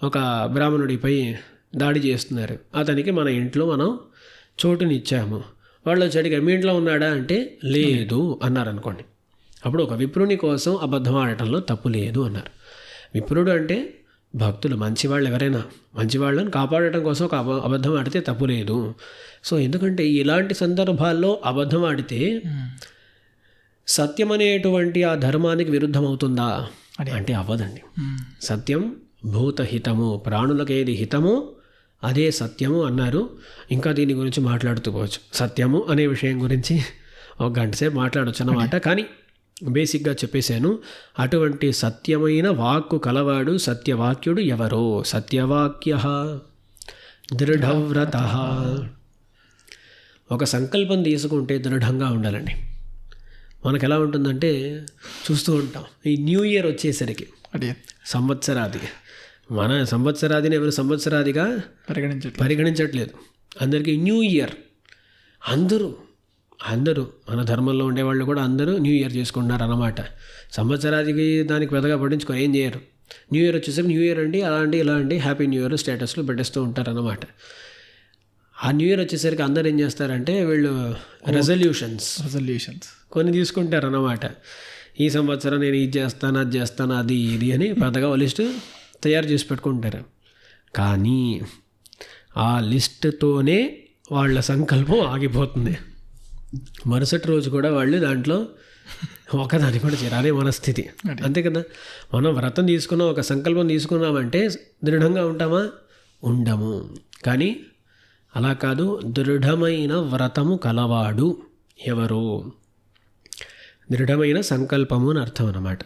ఒక బ్రాహ్మణుడిపై దాడి చేస్తున్నారు. అతనికి మన ఇంట్లో మనం చోటునిచ్చాము. వాళ్ళు చెడిగా మీ ఇంట్లో ఉన్నాడా అంటే లేదు అన్నారనుకోండి. అప్పుడు ఒక విప్రుని కోసం అబద్ధం ఆడటంలో తప్పు లేదు అన్నారు. విప్రుడు అంటే భక్తులు మంచివాళ్ళు ఎవరైనా మంచివాళ్ళని కాపాడటం కోసం ఒక అబద్ధం ఆడితే తప్పు లేదు. సో ఎందుకంటే ఇలాంటి సందర్భాల్లో అబద్ధం ఆడితే సత్యం అనేటువంటి ఆ ధర్మానికి విరుద్ధం అవుతుందా అంటే అవ్వదండి. సత్యం భూతహితము, ప్రాణులకు ఏది హితమో అదే సత్యము అన్నారు. ఇంకా దీని గురించి మాట్లాడుతూ పోవచ్చు. సత్యము అనే విషయం గురించి ఒక గంట సేపు మాట్లాడవచ్చు అన్నమాట. కానీ బేసిక్గా చెప్పేశాను. అటువంటి సత్యమైన వాక్కు కలవాడు సత్యవాక్యుడు ఎవరో? సత్యవాక్య దృఢవ్రత. ఒక సంకల్పం తీసుకుంటే దృఢంగా ఉండాలండి. మనకు ఎలా ఉంటుందంటే చూస్తూ ఉంటాం, ఈ న్యూ ఇయర్ వచ్చేసరికి సంవత్సరాది, మన సంవత్సరాదిని ఎవరు సంవత్సరాదిగా పరిగణించట్లేదు. అందరికీ న్యూ ఇయర్. అందరూ మన ధర్మంలో ఉండేవాళ్ళు కూడా అందరూ న్యూ ఇయర్ చేసుకుంటున్నారు అన్నమాట. సంవత్సరాదికి దానికి పెద్దగా పట్టించుకో ఏం చేయరు. న్యూ ఇయర్ వచ్చేసరికి న్యూ ఇయర్ అండి, అలా అండి, ఇలా అండి, హ్యాపీ న్యూ ఇయర్ స్టేటస్లో పెట్టేస్తూ ఉంటారు అన్నమాట. ఆ న్యూ ఇయర్ వచ్చేసరికి అందరు ఏం చేస్తారంటే వీళ్ళు రెజల్యూషన్స్ కొన్ని తీసుకుంటారు అన్నమాట. ఈ సంవత్సరం నేను ఇది చేస్తాను, అది చేస్తాను, అది ఇది అని పెద్దగా లిస్టు తయారు చేసి పెట్టుకుంటారు. కానీ ఆ లిస్టుతోనే వాళ్ళ సంకల్పం ఆగిపోతుంది. మరుసటి రోజు కూడా వాళ్ళు దాంట్లో ఒకదాని కూడా చేరాలి మనస్థితి. అంతే కదా. మనం వ్రతం తీసుకున్నాం, ఒక సంకల్పం తీసుకున్నామంటే దృఢంగా ఉంటామా? ఉండము. కానీ అలా కాదు. దృఢమైన వ్రతము కలవాడు ఎవరో? దృఢమైన సంకల్పము అని అర్థం అన్నమాట.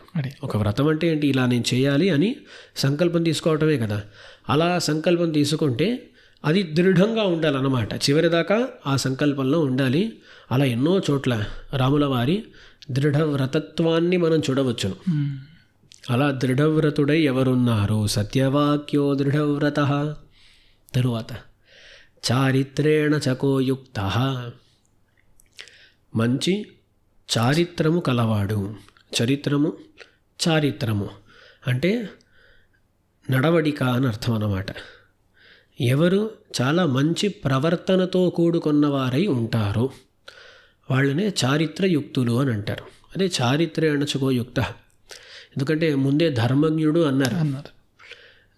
ఒక వ్రతం అంటే ఏంటి? ఇలా నేను చేయాలి అని సంకల్పం తీసుకోవటమే కదా. అలా సంకల్పం తీసుకుంటే అది దృఢంగా ఉండాలన్నమాట. చివరిదాకా ఆ సంకల్పంలో ఉండాలి. అలా ఎన్నో చోట్ల రాముల వారి దృఢవ్రతత్వాన్ని మనం చూడవచ్చును. అలా దృఢవ్రతుడై ఎవరున్నారు? సత్యవాక్యో దృఢవ్రత. తరువాత చారిత్రేణ చకోయుక్త, మంచి చారిత్రము కలవాడు. చారిత్రము అంటే నడవడిక అని అర్థం అన్నమాట. ఎవరు చాలా మంచి ప్రవర్తనతో కూడుకున్నవారై ఉంటారో వాళ్ళనే చారిత్రయుక్తులు అని అంటారు. అదే చారిత్రేణ చకోయుక్త. ఎందుకంటే ముందే ధర్మజ్ఞుడు అన్నారు.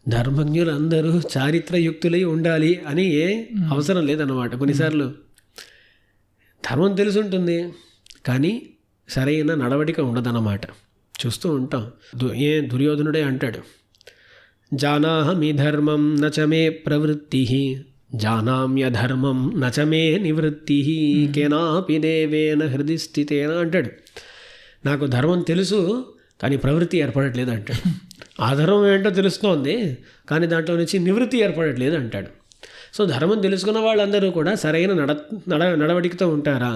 ధర్మజ్ఞులు అందరూ చారిత్రయుక్తులై ఉండాలి అని ఏ అవసరం లేదన్నమాట. కొన్నిసార్లు ధర్మం తెలుసుంటుంది కానీ సరైన నడవడిక ఉండదన్నమాట. చూస్తూ ఉంటాం. దుర్యోధనుడే అంటాడు, జానాహమి ధర్మం నచమే ప్రవృత్తి, జానామ్యధర్మం నచమే నివృత్తి, కేనాపి దేవేన హృది స్థితేన అంటాడు. నాకు ధర్మం తెలుసు కానీ ప్రవృత్తి ఏర్పడట్లేదు అంటాడు. అధర్మం ఏంటో తెలుస్తోంది కానీ దాంట్లో నుంచి నివృత్తి ఏర్పడట్లేదు అంటాడు. సో ధర్మం తెలుసుకున్న వాళ్ళందరూ కూడా సరైన నడవడికతో ఉంటారా?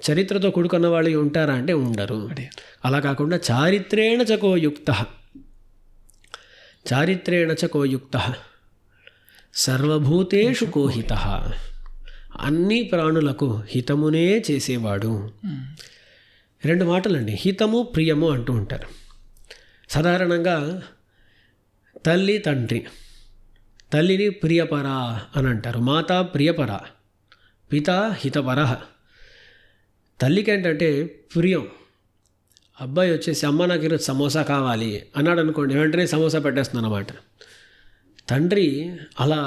చరిత్రతో కూడుకున్న వాళ్ళు ఉంటారా అంటే ఉండరు. అలా కాకుండా చారిత్రేణ చకోయుక్త సర్వభూతేషు కోహిత, అన్ని ప్రాణులకు హితమునే చేసేవాడు. 2 మాటలండి, హితము ప్రియము అంటూ ఉంటారు. సాధారణంగా తల్లి తండ్రి, తల్లిని ప్రియపర అని అంటారు. మాత ప్రియపర, పిత హితపర. తల్లికి ఏంటంటే ప్రియం. అబ్బాయి వచ్చేసి అమ్మ నాకు ఈరోజు సమోసా కావాలి అన్నాడు అనుకోండి, వెంటనే సమోసా పెట్టేస్తుంది అన్నమాట. తండ్రి అలా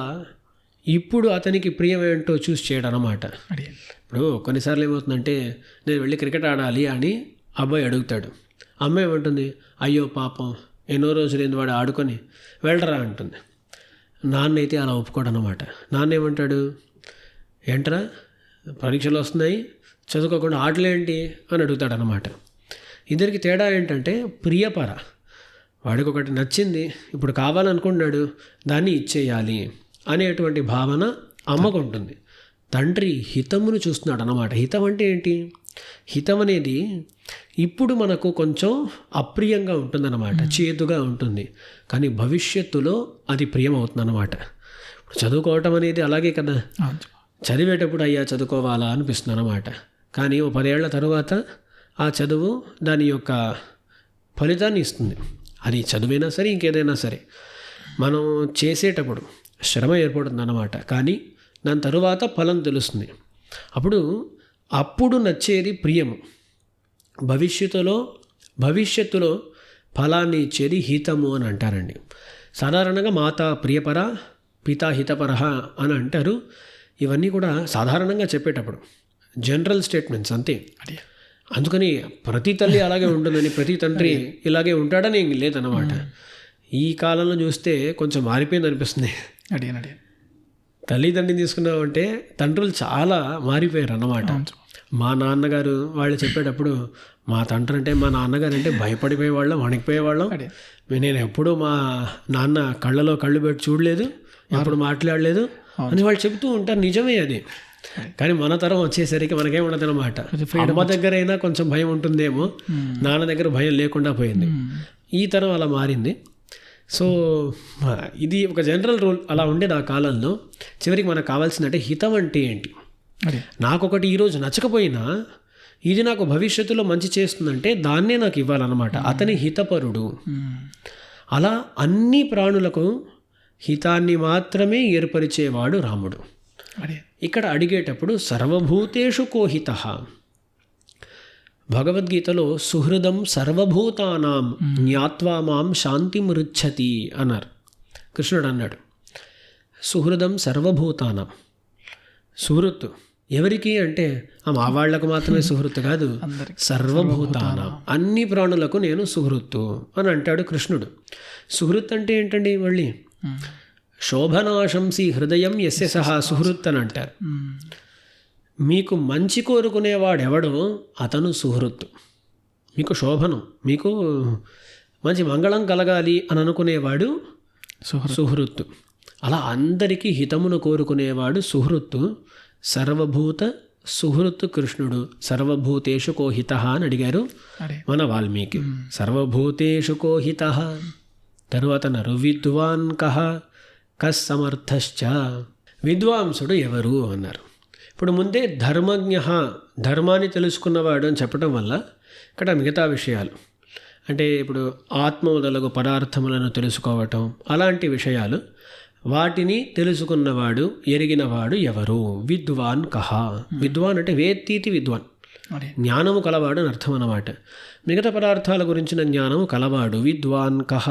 ఇప్పుడు అతనికి ప్రియం ఏంటో చూసి చేయడం అన్నమాట. ఇప్పుడు కొన్నిసార్లు ఏమవుతుందంటే నేను వెళ్ళి క్రికెట్ ఆడాలి అని అబ్బాయి అడుగుతాడు. అమ్మ ఏమంటుంది, అయ్యో పాపం ఎన్నో రోజులు వాడు ఆడుకొని వెళ్ళరా అంటుంది. నాన్న అయితే అలా ఒప్పుకోడు అన్నమాట. నాన్న ఏమంటాడు, ఏంట్రా పరీక్షలు వస్తున్నాయి చదువుకోకుండా ఆటలేంటి అని అడుగుతాడు అన్నమాట. ఇద్దరికి తేడా ఏంటంటే ప్రియపర, వాడికి ఒకటి నచ్చింది ఇప్పుడు కావాలనుకున్నాడు దాన్ని ఇచ్చేయాలి అనేటువంటి భావన అమ్మకు ఉంటుంది. తండ్రి హితమును చూస్తున్నాడు అన్నమాట. హితం అంటే ఏంటి? హితం అనేది ఇప్పుడు మనకు కొంచెం అప్రియంగా ఉంటుందన్నమాట, చేదుగా ఉంటుంది. కానీ భవిష్యత్తులో అది ప్రియం అవుతుందన్నమాట. చదువుకోవటం అనేది అలాగే కదా, చదివేటప్పుడు అయ్యా చదువుకోవాలా అనిపిస్తుంది అన్నమాట. కానీ 10 ఏళ్ల తరువాత ఆ చదువు దాని యొక్క ఫలితాన్ని ఇస్తుంది. అది చదువైనా సరే ఇంకేదైనా సరే మనం చేసేటప్పుడు శ్రమ ఏర్పడుతుంది అన్నమాట. కానీ దాని తరువాత ఫలం తెలుస్తుంది. అప్పుడు నచ్చేది ప్రియము. భవిష్యత్తులో ఫలాన్ని ఇచ్చేది హితము అని అంటారండి. సాధారణంగా మాత ప్రియపర, పిత హితపర అని అంటారు. ఇవన్నీ కూడా సాధారణంగా చెప్పేటప్పుడు జనరల్ స్టేట్మెంట్స్ అంతే. అందుకని ప్రతి తల్లి అలాగే ఉంటుందని, ప్రతి తండ్రి ఇలాగే ఉంటాడని ఏం లేదన్నమాట. ఈ కాలంలో చూస్తే కొంచెం మారిపోయింది అనిపిస్తుంది. తల్లిదండ్రిని తీసుకున్నామంటే తండ్రులు చాలా మారిపోయారు అన్నమాట. మా నాన్నగారు వాళ్ళు చెప్పేటప్పుడు మా తండ్రి అంటే, మా నాన్నగారు అంటే భయపడిపోయేవాళ్ళం, వణికిపోయేవాళ్ళం. నేను ఎప్పుడూ మా నాన్న కళ్ళలో కళ్ళు పెట్టి చూడలేదు, ఎప్పుడు మాట్లాడలేదు అని వాళ్ళు చెబుతూ ఉంటారు. నిజమే అది. కానీ మన తరం వచ్చేసరికి మనకేం ఉండదు అనమాట. అమ్మ దగ్గర అయినా కొంచెం భయం ఉంటుందేమో, నాన్న దగ్గర భయం లేకుండా పోయింది. ఈ తరం అలా మారింది. సో ఇది ఒక జనరల్ రూల్ అలా ఉండేది ఆ కాలంలో. చివరికి మనకు కావాల్సిందంటే హితం అంటే ఏంటి, నాకొకటి ఈరోజు నచ్చకపోయినా ఇది నాకు భవిష్యత్తులో మంచి చేస్తుందంటే దాన్నే నాకు ఇవ్వాలన్నమాట. అతని హితపరుడు. అలా అన్ని ప్రాణులకు హితాన్ని మాత్రమే ఏర్పరిచేవాడు రాముడు. ఇక్కడ అడిగేటప్పుడు సర్వభూతేషు కోహితః. భగవద్గీతలో సుహృదం సర్వభూతానాం జ్ఞాత్వా మాం శాంతిమృచ్చతి అన్నారు. కృష్ణుడు అన్నాడు సుహృదం సర్వభూతానాం. సుహృత్తు ఎవరికి అంటే మా వాళ్లకు మాత్రమే సుహృత్తు కాదు, సర్వభూతానాం, అన్ని ప్రాణులకు నేను సుహృత్తు అని అంటాడు కృష్ణుడు. సుహృత్ అంటే ఏంటండి? మళ్ళీ శోభనాశంసి హృదయం యస్య సహా సుహృత్ అని అంటారు. మీకు మంచి కోరుకునేవాడెవడో అతను సుహృత్తు. మీకు శోభనం, మీకు మంచి మంగళం కలగాలి అని అనుకునేవాడు సుహృత్తు. అలా అందరికీ హితమును కోరుకునేవాడు సుహృత్తు. సర్వభూత సుహృత్తు కృష్ణుడు. సర్వభూతేషు కోహితః అని అడిగారు మన వాల్మీకి. సర్వభూతేషు కోహితః. తరువాత నరు విద్వాన్ కః కస్సమర్థశ్చ. విద్వాంసుడు ఎవరు అన్నారు. ఇప్పుడు ముందే ధర్మజ్ఞ, ధర్మాన్ని తెలుసుకున్నవాడు అని చెప్పడం వల్ల ఇక్కడ మిగతా విషయాలు అంటే ఇప్పుడు ఆత్మ మొదలగు పదార్థములను తెలుసుకోవటం అలాంటి విషయాలు, వాటిని తెలుసుకున్నవాడు, ఎరిగినవాడు ఎవరు? విద్వాన్ కహ. విద్వాన్ అంటే వేత్తీతి విద్వాన్, జ్ఞానము కలవాడు అని అర్థం అన్నమాట. మిగతా పదార్థాల గురించిన జ్ఞానము కలవాడు విద్వాన్ కహ.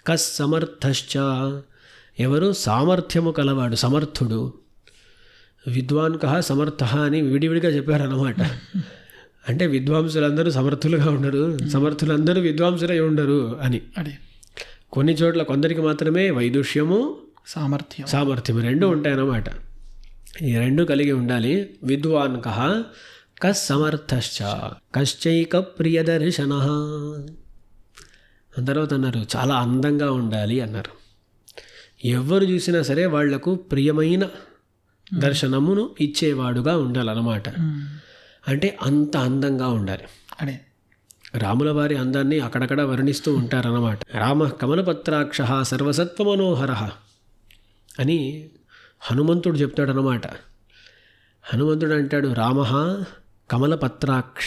కస్సమర్థశ్చ. ఎవరు? సామర్థ్యము కలవాడు, సమర్థుడు. విద్వాన్ కహ సమర్థ అని విడివిడిగా చెప్పారన్నమాట. అంటే విద్వాంసులందరూ సమర్థులుగా ఉండరు, సమర్థులందరూ విద్వాంసులై ఉండరు అని. కొన్ని చోట్ల కొందరికి మాత్రమే వైదుష్యము సామర్థ్యం రెండు ఉంటాయన్నమాట. ఈ రెండు కలిగి ఉండాలి. విద్వాన్ కహ కస్సమర్థశ్చ కశ్చైక ప్రియదర్శన. తర్వాత అన్నారు చాలా అందంగా ఉండాలి అన్నారు. ఎవరు చూసినా సరే వాళ్లకు ప్రియమైన దర్శనమును ఇచ్చేవాడుగా ఉండాలన్నమాట. అంటే అంత అందంగా ఉండాలి. రాముల వారి అందాన్ని అక్కడక్కడ వర్ణిస్తూ ఉంటారన్నమాట. రామ కమలపత్రాక్ష సర్వసత్వమనోహర అని హనుమంతుడు చెప్తాడనమాట. హనుమంతుడు అంటాడు రామ కమలపత్రాక్ష,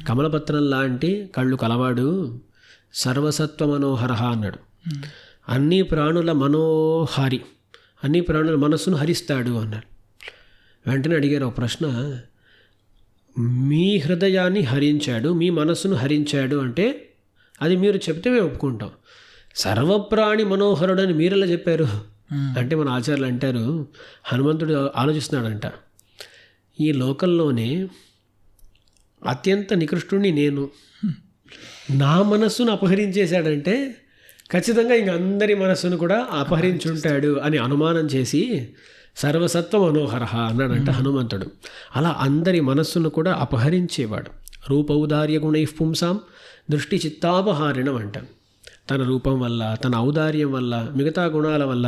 కమలపత్రం లాంటి కళ్ళు కలవాడు, సర్వసత్వమనోహర అన్నాడు. అన్ని ప్రాణుల మనోహారి, అన్ని ప్రాణుల మనస్సును హరిస్తాడు అన్నాడు. వెంటనే అడిగారు ఒక ప్రశ్న, మీ హృదయాన్ని హరించాడు, మీ మనస్సును హరించాడు అంటే అది మీరు చెప్తే మేము ఒప్పుకుంటాం. సర్వప్రాణి మనోహరుడని మీరెలా చెప్పారు అంటే మన ఆచార్యులు అంటారు, హనుమంతుడు ఆలోచిస్తున్నాడంట, ఈ లోకంలోనే అత్యంత నికృష్టుడిని నేను, నా మనస్సును అపహరించేశాడంటే ఖచ్చితంగా ఇంక అందరి మనస్సును కూడా అపహరించుంటాడు అని అనుమానం చేసి సర్వసత్వ మనోహర అన్నాడంట హనుమంతుడు. అలా అందరి మనస్సును కూడా అపహరించేవాడు. రూపౌదార్య గుణై పుంసాం దృష్టి చిత్తాపహారిణం అంట. తన రూపం వల్ల, తన ఔదార్యం వల్ల, మిగతా గుణాల వల్ల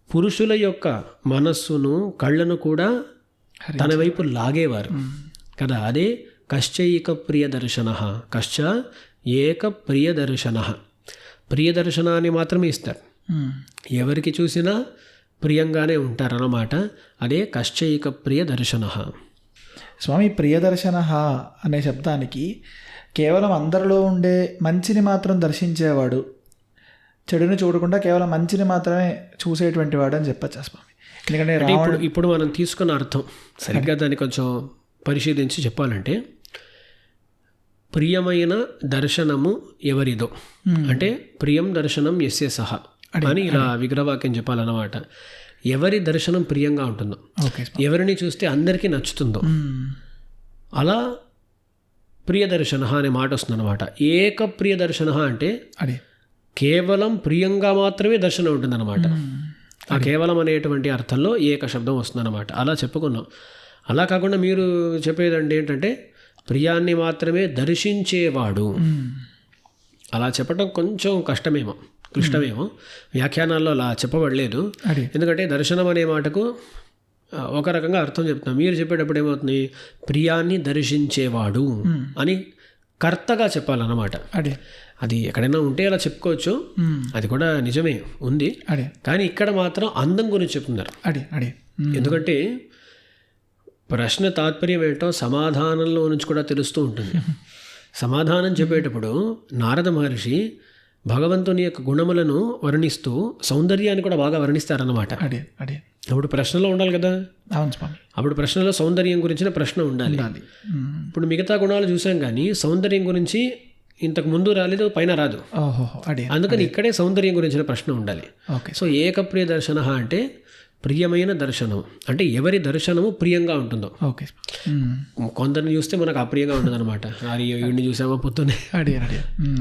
పురుషుల యొక్క మనస్సును, కళ్ళను కూడా తన వైపు లాగేవారు కదా. అదే కశ్చైక ప్రియదర్శన. కశ్చ ఏక ప్రియదర్శన. ప్రియదర్శనాన్ని మాత్రమే ఇస్తారు, ఎవరికి చూసినా ప్రియంగానే ఉంటారన్నమాట. అదే కశ్చైక ప్రియదర్శన. స్వామి, ప్రియదర్శన అనే శబ్దానికి కేవలం అందరిలో ఉండే మంచిని మాత్రం దర్శించేవాడు, చెడుని చూడకుండా కేవలం మంచిని మాత్రమే చూసేటువంటి వాడు అని చెప్పచ్చా స్వామి? ఎందుకంటే ఇప్పుడు మనం తీసుకున్న అర్థం సరిగ్గా దాన్ని కొంచెం పరిశీలించి చెప్పాలంటే, ప్రియమైన దర్శనము ఎవరిదో, అంటే ప్రియం దర్శనం యస్య సహ అని ఇలా విగ్రహవాక్యం చెప్పాలన్నమాట. ఎవరి దర్శనం ప్రియంగా ఉంటుందో, ఎవరిని చూస్తే అందరికీ నచ్చుతుందో, అలా ప్రియ దర్శన అనే మాట వస్తుందన్నమాట. ఏక ప్రియ దర్శన అంటే కేవలం ప్రియంగా మాత్రమే దర్శనం ఉంటుందన్నమాట. ఆ కేవలం అనేటువంటి అర్థంలో ఏక శబ్దం వస్తుందన్నమాట. అలా చెప్పుకున్నాం. అలా కాకుండా మీరు చెప్పేదండి ఏంటంటే ప్రియాన్ని మాత్రమే దర్శించేవాడు. అలా చెప్పడం కొంచెం కష్టమేమో, క్లిష్టమేమో, వ్యాఖ్యానాల్లో అలా చెప్పబడలేదు. ఎందుకంటే దర్శనం అనే మాటకు ఒక రకంగా అర్థం చెప్తున్నాం. మీరు చెప్పేటప్పుడు ఏమవుతుంది, ప్రియాన్ని దర్శించేవాడు అని కర్తగా చెప్పాలన్నమాట. అది ఎక్కడైనా ఉంటే అలా చెప్పుకోవచ్చు, అది కూడా నిజమే ఉంది. కానీ ఇక్కడ మాత్రం అందం గురించి చెప్తున్నారు. ఎందుకంటే ప్రశ్న తాత్పర్యం ఏంటో సమాధానంలో నుంచి కూడా తెలుస్తూ ఉంటుంది. సమాధానం చెప్పేటప్పుడు నారద మహర్షి భగవంతుని యొక్క గుణములను వర్ణిస్తూ సౌందర్యాన్ని కూడా బాగా వర్ణిస్తారన్నమాట. అప్పుడు ప్రశ్నలో ఉండాలి కదా. అప్పుడు ప్రశ్నలో సౌందర్యం గురించిన ప్రశ్న ఉండాలి. ఇప్పుడు మిగతా గుణాలు చూసాం కానీ సౌందర్యం గురించి ఇంతకు ముందు రాలేదు, పైన రాదు. అందుకని ఇక్కడే సౌందర్యం గురించిన ప్రశ్న ఉండాలి. సో ఏకప్రియ దర్శన అంటే ప్రియమైన దర్శనం, అంటే ఎవరి దర్శనము ప్రియంగా ఉంటుందో. కొందరిని చూస్తే మనకు అప్రియంగా ఉంటుంది అనమాట. వీడిని చూసామో పొద్దునే,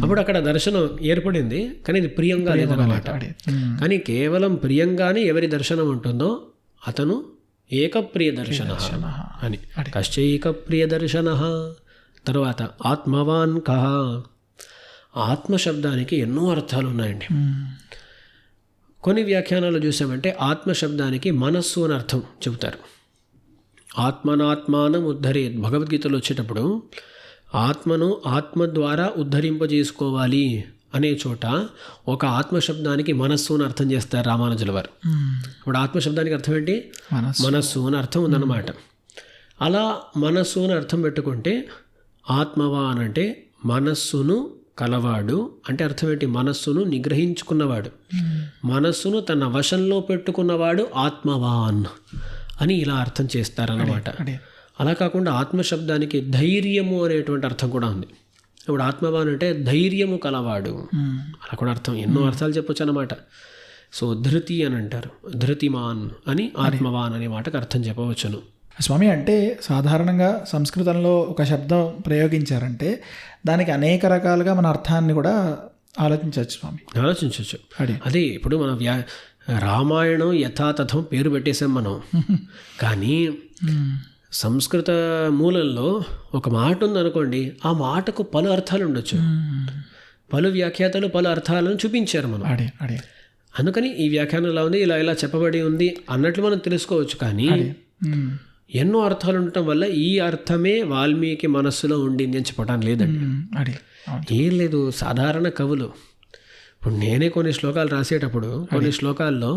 అప్పుడు అక్కడ దర్శనం ఏర్పడింది కానీ ఇది ప్రియంగా లేదనమాట. కానీ కేవలం ప్రియంగానే ఎవరి దర్శనం ఉంటుందో అతను ఏకప్రియ దర్శన అని. కశ్చైక ప్రియ దర్శన. తర్వాత ఆత్మవాన్ కహ. ఆత్మశబ్దానికి ఎన్నో అర్థాలు ఉన్నాయండి. కొన్ని వ్యాఖ్యానాలు చూసామంటే ఆత్మశబ్దానికి మనస్సు అని అర్థం చెబుతారు. ఆత్మనాత్మానం ఉద్ధరేత్. భగవద్గీతలో వచ్చేటప్పుడు ఆత్మను ఆత్మ ద్వారా ఉద్ధరింపజేసుకోవాలి అనే చోట ఒక ఆత్మశబ్దానికి మనస్సు అని అర్థం చేస్తారు రామానుజుల వారు. ఇప్పుడు ఆత్మశబ్దానికి అర్థం ఏంటి, మనస్సు అని అర్థం ఉందన్నమాట. అలా మనస్సు అని అర్థం పెట్టుకుంటే ఆత్మవాన్ అంటే మనస్సును కలవాడు అంటే అర్థం ఏంటి, మనస్సును నిగ్రహించుకున్నవాడు, మనస్సును తన వశంలో పెట్టుకున్నవాడు ఆత్మవాన్ అని ఇలా అర్థం చేస్తారన్నమాట. అలా కాకుండా ఆత్మశబ్దానికి ధైర్యము అనేటువంటి అర్థం కూడా ఉంది. ఇప్పుడు ఆత్మవాన్ అంటే ధైర్యము కలవాడు అలా కూడా అర్థం, ఎన్నో అర్థాలు చెప్పొచ్చు అన్నమాట. సో ధృతి అని అంటారు, ధృతిమాన్ అని ఆత్మవాన్ అనే మాటకు అర్థం చెప్పవచ్చును. స్వామి, అంటే సాధారణంగా సంస్కృతంలో ఒక శబ్దం ప్రయోగించారంటే దానికి అనేక రకాలుగా మన అర్థాన్ని కూడా ఆలోచించవచ్చు స్వామి. ఆలోచించవచ్చు. అదే ఇప్పుడు మన రామాయణం యథాతథం పేరు పెట్టేసాం మనం. కానీ సంస్కృత మూలంలో ఒక మాట ఉందనుకోండి, ఆ మాటకు పలు అర్థాలు ఉండొచ్చు. పలు వ్యాఖ్యాతలు పలు అర్థాలను చూపించారు మనం. అందుకని ఈ వ్యాఖ్యానం ఇలా ఉంది, ఇలా ఇలా చెప్పబడి ఉంది అన్నట్లు మనం తెలుసుకోవచ్చు. కానీ ఎన్నో అర్థాలు ఉండటం వల్ల ఈ అర్థమే వాల్మీకి మనస్సులో ఉండింది అని చెప్పడానికి లేదండి. ఏం లేదు, సాధారణ కవులు. ఇప్పుడు నేనే కొన్ని శ్లోకాలు రాసేటప్పుడు కొన్ని శ్లోకాల్లో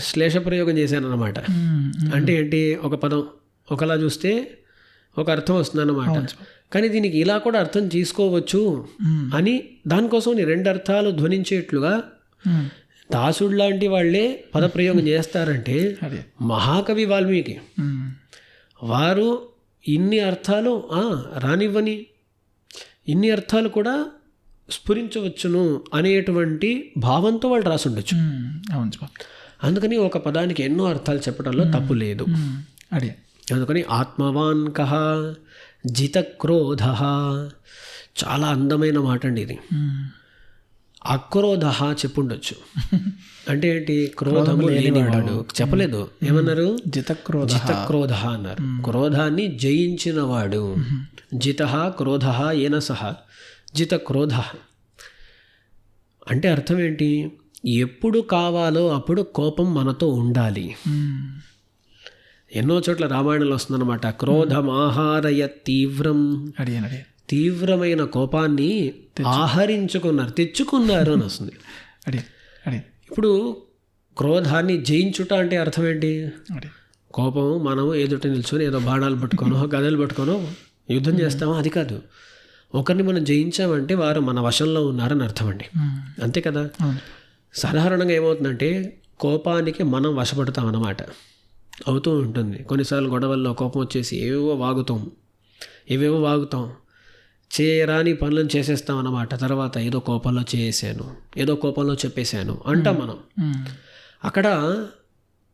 శ్లేష ప్రయోగం చేశాను అన్నమాట. అంటే ఏంటి, ఒక పదం ఒకలా చూస్తే ఒక అర్థం వస్తుందన్నమాట. కానీ దీనికి ఇలా కూడా అర్థం చేసుకోవచ్చు అని దానికోసం రెండు అర్థాలు ధ్వనించేట్లుగా దాసుడు లాంటి వాళ్ళే పదప్రయోగం చేస్తారంటే మహాకవి వాల్మీకి వారు ఇన్ని అర్థాలు రానివ్వని ఇన్ని అర్థాలు కూడా స్ఫురించవచ్చును అనేటువంటి భావంతో వాళ్ళు రాసుండొచ్చు. అందుకని ఒక పదానికి ఎన్నో అర్థాలు చెప్పడంలో తప్పు లేదు. అందుకని ఆత్మవాన్ కహ జితక్రోధ, చాలా అందమైన మాట అండి ఇది. అక్రోధ చెప్పుండొచ్చు. అంటే ఏంటి, క్రోధము లేనివాడు చెప్పలేదు, ఏమన్నారు, జితక్రోధ అన్నారు. క్రోధాన్ని జయించినవాడు. జిత క్రోధ ఏన సహ జితక్రోధ అంటే అర్థం ఏంటి, ఎప్పుడు కావాలో అప్పుడు కోపం మనతో ఉండాలి. ఎన్నో చోట్ల రామాయణంలో వస్తుందన్నమాట. క్రోధమాహారయ తీవ్రం, తీవ్రమైన కోపాన్ని తెచ్చుకున్నారు అని వస్తుంది. ఇప్పుడు క్రోధాన్ని జయించుట అంటే అర్థం ఏంటి, కోపం మనం ఎదుట నిల్చొని ఏదో బాణాలు పట్టుకోనో గదలు పట్టుకోనో యుద్ధం చేస్తామో అది కాదు. ఒకరిని మనం జయించామంటే వారు మన వశంలో ఉన్నారని అర్థం అండి. అంతే కదా. సాధారణంగా ఏమవుతుందంటే కోపానికి మనం వశపడతాం అన్నమాట. అవుతూ ఉంటుంది. కొన్నిసార్లు గొడవల్లో కోపం వచ్చేసి ఏవేవో వాగుతాం. చేయరాని పనులను చేసేస్తాం అన్నమాట. తర్వాత ఏదో కోపంలో చేసాను, ఏదో కోపంలో చెప్పేశాను అంటాం మనం. అక్కడ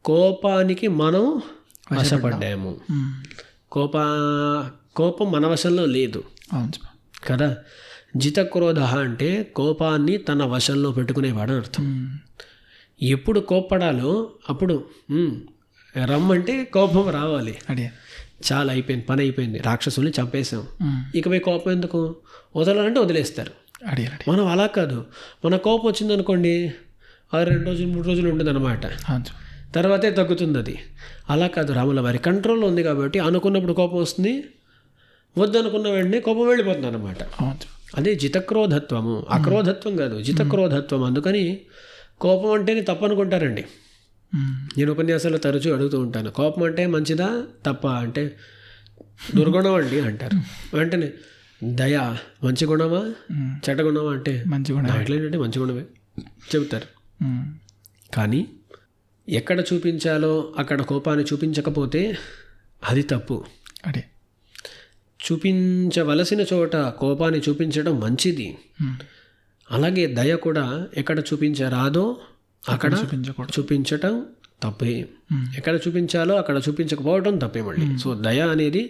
కోపానికి మనం వశపడ్డాము. కోపం మన వశంలో లేదు కదా. జితక్రోధ అంటే కోపాన్ని తన వశంలో పెట్టుకునేవాడు అర్థం. ఎప్పుడు కోప్పడాలో అప్పుడు రమ్మంటే కోపం రావాలి. చాలా అయిపోయింది, పని అయిపోయింది, రాక్షసుల్ని చంపేశాం, ఇకపై కోపం ఎందుకు, వదలాలంటే వదిలేస్తారు. మనం అలా కాదు, మన కోపం వచ్చిందనుకోండి 2 రోజులు 3 రోజులు ఉంటుంది అన్నమాట, తర్వాతే తగ్గుతుంది అది. అలా కాదు, రాముల వారి కంట్రోల్లో ఉంది కాబట్టి అనుకున్నప్పుడు కోపం వస్తుంది, వద్దనుకున్న వెంటనే కోపం వెళ్ళిపోతుంది అన్నమాట. అదే జితక్రోధత్వము, అక్రోధత్వం కాదు, జితక్రోధత్వం. అందుకని కోపం అంటేనే తప్పు అనుకుంటారండి. నేను ఉపన్యాసాలు తరచూ అడుగుతూ ఉంటాను, కోపం అంటే మంచిదా తప్ప అంటే దుర్గుణం అండి అంటారు. వెంటనే దయ మంచి గుణమా చెడ్డ గుణమా అంటే మంచి గుణం, ఎట్లేంటంటే మంచి గుణమే చెబుతారు. కానీ ఎక్కడ చూపించాలో అక్కడ కోపాన్ని చూపించకపోతే అది తప్పు. చూపించవలసిన చోట కోపాన్ని చూపించడం మంచిది. అలాగే దయ కూడా ఎక్కడ చూపించరాదో అక్కడ చూపించటం తప్పే. ఎక్కడ చూపించాలో అక్కడ చూపించకపోవడం తప్పే మళ్ళీ. సో దయ అనేది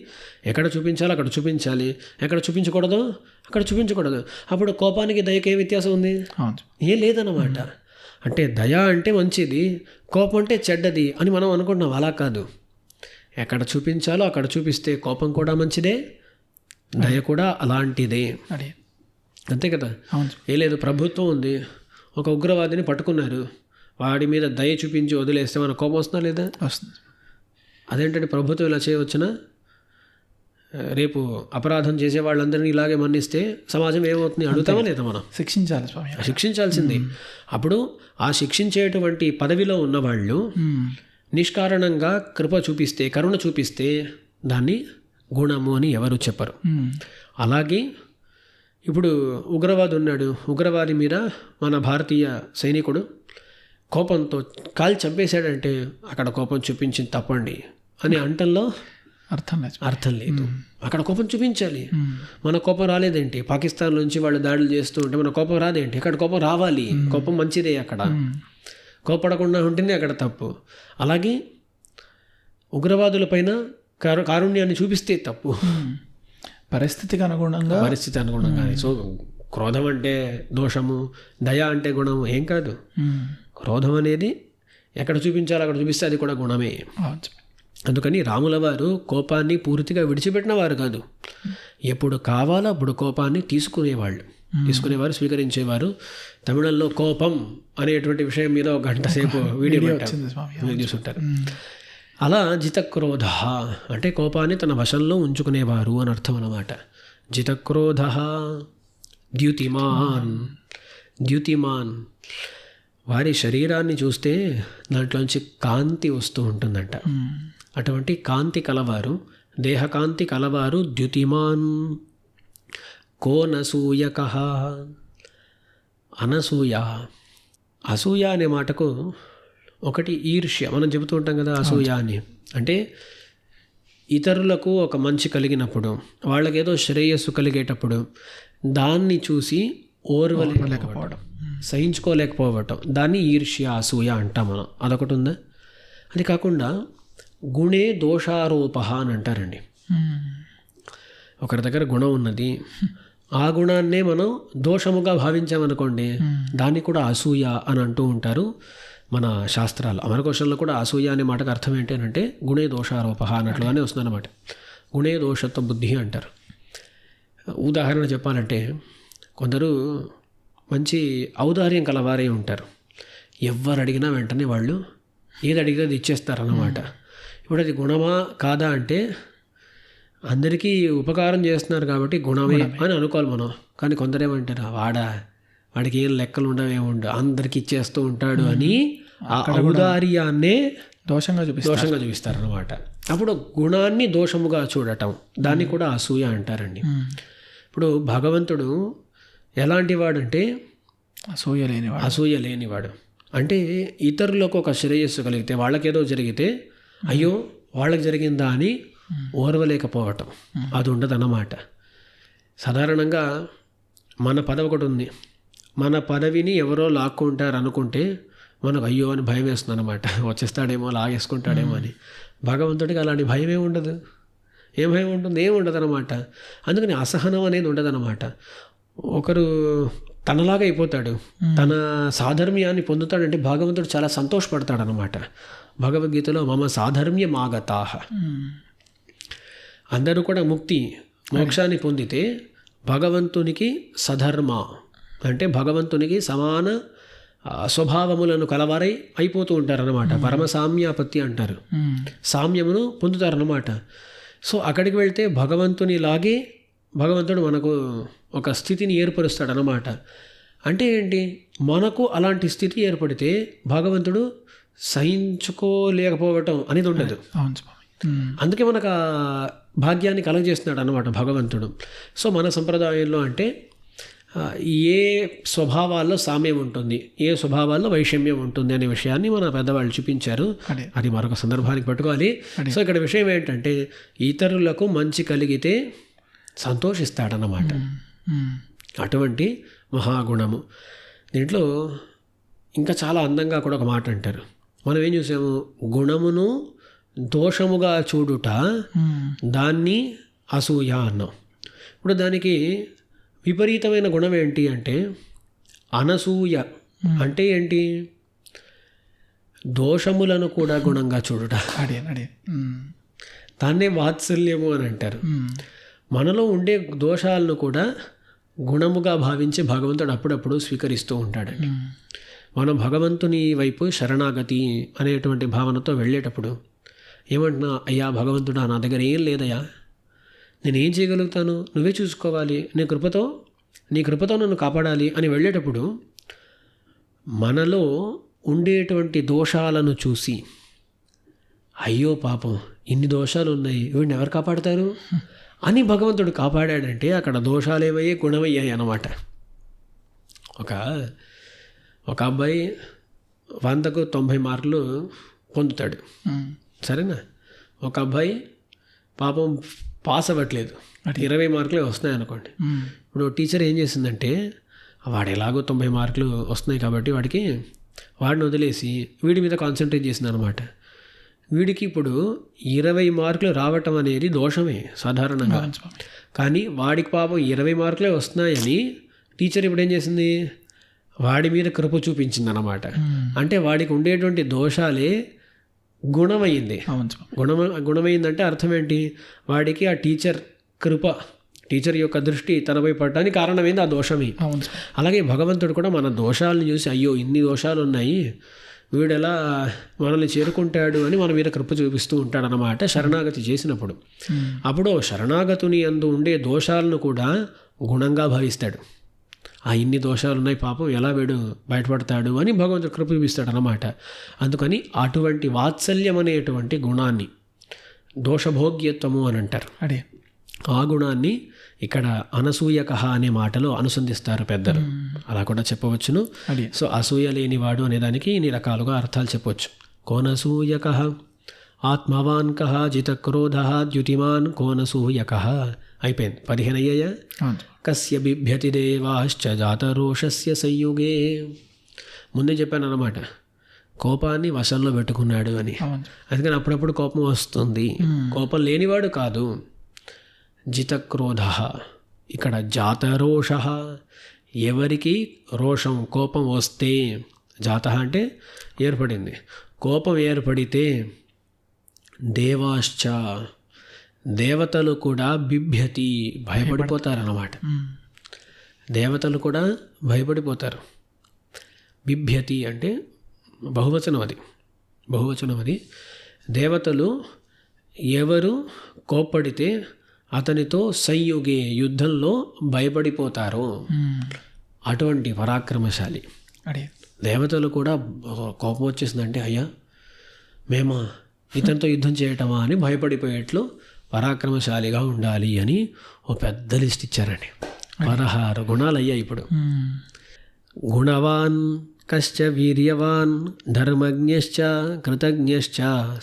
ఎక్కడ చూపించాలో అక్కడ చూపించాలి, ఎక్కడ చూపించకూడదో అక్కడ చూపించకూడదు. అప్పుడు కోపానికి దయకి ఏ వ్యత్యాసం ఉంది? ఏం లేదన్నమాట. అంటే దయ అంటే మంచిది, కోపం అంటే చెడ్డది అని మనం అనుకుంటున్నాం. అలా కాదు, ఎక్కడ చూపించాలో అక్కడ చూపిస్తే కోపం కూడా మంచిదే, దయ కూడా అలాంటిదే. అంతే కదా. ఏ లేదు, ప్రభుత్వం ఉంది, ఒక ఉగ్రవాదిని పట్టుకున్నారు, వాడి మీద దయ చూపించి వదిలేస్తే మన కోపం వస్తుందా లేదా? వస్తుంది. అదేంటంటే ప్రభుత్వం ఇలా చేయవచ్చునా? రేపు అపరాధం చేసే వాళ్ళందరినీ ఇలాగే మన్నిస్తే సమాజం ఏమవుతుంది అడుగుతామా లేదా? మనం శిక్షించాలి స్వామి, శిక్షించాల్సింది. అప్పుడు ఆ శిక్షించేటువంటి పదవిలో ఉన్నవాళ్ళు నిష్కారణంగా కృప చూపిస్తే, కరుణ చూపిస్తే దాన్ని గుణము అని ఎవరు చెప్పరు. అలాగే ఇప్పుడు ఉగ్రవాది ఉన్నాడు, ఉగ్రవాది మీద మన భారతీయ సైనికుడు కోపంతో కాల్చి చంపేశాడంటే అక్కడ కోపం చూపించింది తప్పండి అని అంటంలో అర్థం లేదు. అక్కడ కోపం చూపించాలి. మన కోపం రాలేదేంటి? పాకిస్తాన్ నుంచి వాళ్ళు దాడులు చేస్తూ ఉంటే మన కోపం రాదేంటి? అక్కడ కోపం రావాలి. కోపం మంచిదే, అక్కడ కోపడకుండా ఉంటేనే అక్కడ తప్పు. అలాగే ఉగ్రవాదుల పైన కారుణ్యాన్ని చూపిస్తే తప్పు, పరిస్థితికి అనుగుణంగా. సో క్రోధం అంటే దోషము, దయ అంటే గుణము ఏం కాదు. క్రోధం అనేది ఎక్కడ చూపించాలో అక్కడ చూపిస్తే అది కూడా గుణమే. అందుకని రాముల వారు కోపాన్ని పూర్తిగా విడిచిపెట్టిన వారు కాదు. ఎప్పుడు కావాలో అప్పుడు కోపాన్ని తీసుకునేవారు, స్వీకరించేవారు. తమిళంలో కోపం అనేటువంటి విషయం మీద 1 గంట సేపు వీడియో చూసుంటారు. అలా జితక్రోధ అంటే కోపాన్ని తన వశంలో ఉంచుకునేవారు అని అర్థం అన్నమాట. జితక్రోధ ద్యుతిమాన్. వారి శరీరాన్ని చూస్తే దాంట్లోంచి కాంతి వస్తూ ఉంటుందంట. అటువంటి కాంతి కలవారు, దేహకాంతి కలవారు ద్యుతిమాన్. కోనసూయక అనసూయ. అసూయ అనే మాటకు ఒకటి ఈర్ష్య, మనం చెబుతూ ఉంటాం కదా అసూయ అని. అంటే ఇతరులకు ఒక మంచి కలిగినప్పుడు, వాళ్ళకేదో శ్రేయస్సు కలిగేటప్పుడు దాన్ని చూసి ఓర్వలేకపోవడం, సహించుకోలేకపోవటం, దాన్ని ఈర్ష్య అసూయ అంటాం మనం. అదొకటి ఉందా? అది కాకుండా గుణే దోషారోప అని అంటారండి. ఒకరి దగ్గర గుణం ఉన్నది, ఆ గుణాన్నే మనం దోషముగా భావించామనుకోండి, దాన్ని కూడా అసూయ అని అంటూ ఉంటారు మన శాస్త్రాలు. అమరకోశంలో కూడా అసూయ అనే మాటకు అర్థం ఏంటంటే గుణే దోషారోప అన్నట్లుగానే వస్తుందన్నమాట. గుణే దోషత్వ బుద్ధి అంటారు. ఉదాహరణ చెప్పాలంటే కొందరు మంచి ఔదార్యం కలవారే ఉంటారు. ఎవరు అడిగినా వెంటనే వాళ్ళు ఏది అడిగితే అది ఇచ్చేస్తారన్నమాట. ఇప్పుడు అది గుణమా కాదా అంటే అందరికీ ఉపకారం చేస్తున్నారు కాబట్టి గుణమే అని అనుకోవాలి మనం. కానీ కొందరేమంటారు, వాడికి ఏం లెక్కలు ఉండవేముండవు, అందరికి ఇచ్చేస్తూ ఉంటాడు అని ఆ ఔదార్యాన్నే దోషంగా చూపిస్తారన్నమాట. అప్పుడు గుణాన్ని దోషముగా చూడటం, దాన్ని కూడా అసూయ అంటారండి. ఇప్పుడు భగవంతుడు ఎలాంటి వాడంటే అసూయ లేనివాడు. అంటే ఇతరులకు ఒక శ్రేయస్సు కలిగితే, వాళ్ళకేదో జరిగితే అయ్యో వాళ్ళకి జరిగిందా అని ఓర్వలేకపోవటం, అది ఉండదు అన్నమాట. సాధారణంగా మన పదవి ఒకటి ఉంది. మన పదవిని ఎవరో లాక్కుంటారు అనుకుంటే మనకు అయ్యో అని భయం వేస్తుంది అనమాట. వచ్చేస్తాడేమో, లాగేసుకుంటాడేమో అని. భగవంతుడికి అలాంటి భయమే ఉండదు. ఏం భయం ఉంటుంది? ఏం ఉండదు అనమాట. అందుకని అసహనం అనేది ఉండదన్నమాట. ఒకరు తనలాగా అయిపోతాడు, తన సాధర్మ్యాన్ని పొందుతాడంటే భగవంతుడు చాలా సంతోషపడతాడనమాట. భగవద్గీతలో మమ సాధర్మ్యమాగతాః, అందరూ కూడా మోక్షాన్ని పొందితే భగవంతునికి సధర్మ అంటే భగవంతునికి సమాన స్వభావములను కలవారై అయిపోతూ ఉంటారనమాట. పరమసామ్యాపత్తి అంటారు. సామ్యమును పొందుతారనమాట. సో అక్కడికి వెళ్తే భగవంతునిలాగే భగవంతుడు మనకు ఒక స్థితిని ఏర్పరుస్తాడనమాట. అంటే ఏంటి? మనకు అలాంటి స్థితి ఏర్పడితే భగవంతుడు సహించుకోలేకపోవటం అనేది ఉండదు. అందుకే మనకు ఆ భాగ్యాన్ని కలగజేస్తున్నాడు అనమాట భగవంతుడు. సో మన సంప్రదాయంలో అంటే ఏ స్వభావాల్లో సామ్యం ఉంటుంది, ఏ స్వభావాల్లో వైషమ్యం ఉంటుంది అనే విషయాన్ని మన పెద్దవాళ్ళు చూపించారు. అది మరొక సందర్భానికి పట్టుకోవాలి. సో ఇక్కడ విషయం ఏంటంటే ఇతరులకు మంచి కలిగితే సంతోషిస్తాడన్నమాట. అటువంటి మహాగుణము. దీంట్లో ఇంకా చాలా అందంగా కూడా ఒక మాట అంటారు. మనం ఏం చూసాము? గుణమును దోషముగా చూడుట, దాన్ని అసూయ అన్నాం. ఇప్పుడు దానికి విపరీతమైన గుణం ఏంటి అంటే అనసూయ. అంటే ఏంటి? దోషములను కూడా గుణంగా చూడుట. దాన్నే వాత్సల్యము అని అంటారు. మనలో ఉండే దోషాలను కూడా గుణముగా భావించి భగవంతుడు అప్పుడప్పుడు స్వీకరిస్తూ ఉంటాడండి. మనం భగవంతుని వైపు శరణాగతి అనేటువంటి భావనతో వెళ్ళేటప్పుడు ఏమంటున్నా, అయ్యా భగవంతుడా, నా దగ్గర ఏం లేదయ్యా, నేనేం చేయగలుగుతాను, నువ్వే చూసుకోవాలి, నీ కృపతో నన్ను కాపాడాలి అని వెళ్ళేటప్పుడు మనలో ఉండేటువంటి దోషాలను చూసి అయ్యో పాపం ఇన్ని దోషాలు ఉన్నాయి, వీడిని ఎవరు కాపాడతారు అని భగవంతుడు కాపాడాడంటే అక్కడ దోషాలు ఏమయ్యాయి, గుణమయ్యాయి అన్నమాట. ఒక అబ్బాయి 100కు 90 మార్కులు పొందుతాడు, సరేనా? ఒక అబ్బాయి పాపం పాస్ అవ్వట్లేదు, 20 మార్కులే వస్తున్నాయి అనుకోండి. ఇప్పుడు టీచర్ ఏం చేసిందంటే వాడు ఎలాగో 90 మార్కులు వస్తున్నాయి కాబట్టి వాడిని వదిలేసి వీడి మీద కాన్సన్ట్రేట్ చేసింది అనమాట. వీడికి ఇప్పుడు 20 మార్కులు రావటం అనేది దోషమే సాధారణంగా. కానీ వాడికి పాపం 20 మార్కులే వస్తున్నాయని టీచర్ ఇప్పుడు ఏం చేసింది, వాడి మీద కృప చూపించింది అన్నమాట. అంటే వాడికి ఉండేటువంటి దోషాలే గుణమైంది. గుణమైందంటే అర్థం ఏంటి? వాడికి ఆ టీచర్ యొక్క దృష్టి తనపై పడటానికి కారణమైంది ఆ దోషమే. అలాగే భగవంతుడు కూడా మన దోషాలను చూసి అయ్యో ఇన్ని దోషాలు ఉన్నాయి, వీడెలా మనల్ని చేరుకుంటాడు అని మన మీద కృప చూపిస్తూ ఉంటాడనమాట శరణాగతి చేసినప్పుడు. అప్పుడు శరణాగతుని అందు ఉండే దోషాలను కూడా గుణంగా భావిస్తాడు. ఇన్ని దోషాలు ఉన్నాయి పాపం, ఎలా వీడు బయటపడతాడు అని భగవంతుడు కృప చూపిస్తాడు అన్నమాట. అందుకని అటువంటి వాత్సల్యం అనేటువంటి గుణాన్ని దోషభోగ్యత్వము అని అంటారు. ఆ గుణాన్ని ఇక్కడ అనసూయక అనే మాటలో అనుసంధిస్తారు పెద్దలు. అలా కూడా చెప్పవచ్చును. సో అసూయ లేనివాడు అనేదానికి ఇన్ని రకాలుగా అర్థాలు చెప్పవచ్చు. కోనసూయక ఆత్మవాన్ కహ జితక్రోధ ద్యుతిమాన్ కోనసూయక. అయిపోయింది. 15 అయ్యాయా? కస్య బిభ్యతి దేవాశ్చ జాతరోషస్య సంయుగే. ముందే చెప్పాను అన్నమాట, కోపాన్ని వశంలో పెట్టుకున్నాడు అని. అందుకని అప్పుడప్పుడు కోపం వస్తుంది. కోపం లేనివాడు కాదు. జితక్రోధ, ఇక్కడ జాతరోష, ఎవరికి రోషం కోపం వస్తే, జాత అంటే ఏర్పడింది, కోపం ఏర్పడితే, దేవాశ్చ దేవతలు కూడా బిభ్యతి భయపడిపోతారన్నమాట. దేవతలు కూడా భయపడిపోతారు. బిభ్యతి అంటే బహువచనం అది. దేవతలు ఎవరు కోప్పడితే అతనితో సంయుగే యుద్ధంలో భయపడిపోతారు. అటువంటి పరాక్రమశాలి. దేవతలు కూడా కోపం వచ్చేసిందంటే అయ్యా మేమా ఇతనితో యుద్ధం చేయటమా అని భయపడిపోయేట్లు పరాక్రమశాలిగా ఉండాలి అని ఓ పెద్ద లిస్ట్ ఇచ్చారండి. 16 గుణాలు అయ్యాయి ఇప్పుడు. గుణవాన్ కశ్చ వీర్యవాన్ ధర్మజ్ఞశ్చ కృతజ్ఞశ్చ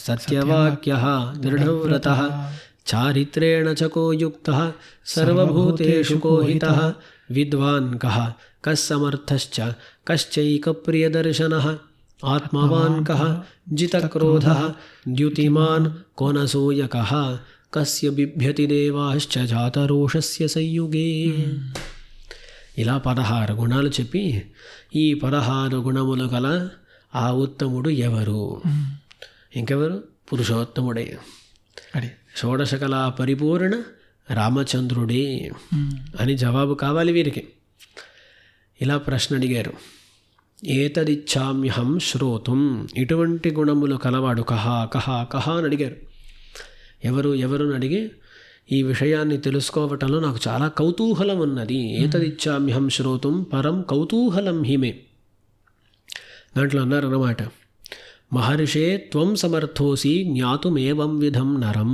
సత్యవాక్యః దృఢవ్రతః చారిత్రేణ చకో యుక్తః సర్వభూతేషు కోహితః విద్వాన్ కః కస్సమర్థశ్చ కశ్చైకప్రియదర్శనః ఆత్మవాన్ కః జితక్రోధః ద్యుతిమాన్ కోనసూయకః కస్య బిభ్యతి దేవాశ్చ జాతరోషస్య సంయుగే. ఇలా 16 గుణాలు చెప్పి ఈ 16 గుణములు గల ఆ ఉత్తముడు ఎవరు? ఇంకెవరు? పురుషోత్తముడే, అడి షోడశకళా పరిపూర్ణ రామచంద్రుడే అని జవాబు కావాలి వీరికి. ఇలా ప్రశ్న అడిగారు. ఏతదిచ్ఛామ్యహం శ్రోతుం, ఇటువంటి గుణములు కలవాడు కహ కహ కహ అని అడిగారు. ఎవరు ఎవరు అని అడిగి ఈ విషయాన్ని తెలుసుకోవటంలో నాకు చాలా కౌతూహలం ఉన్నది. ఏతదిచ్ఛామ్యహం శ్రోతుం పరం కౌతూహలం హిమే. దాంట్లో అన్నారన్నమాట, మహర్షే త్వం సమర్థోసి జ్ఞాతుమేవం విధం నరం.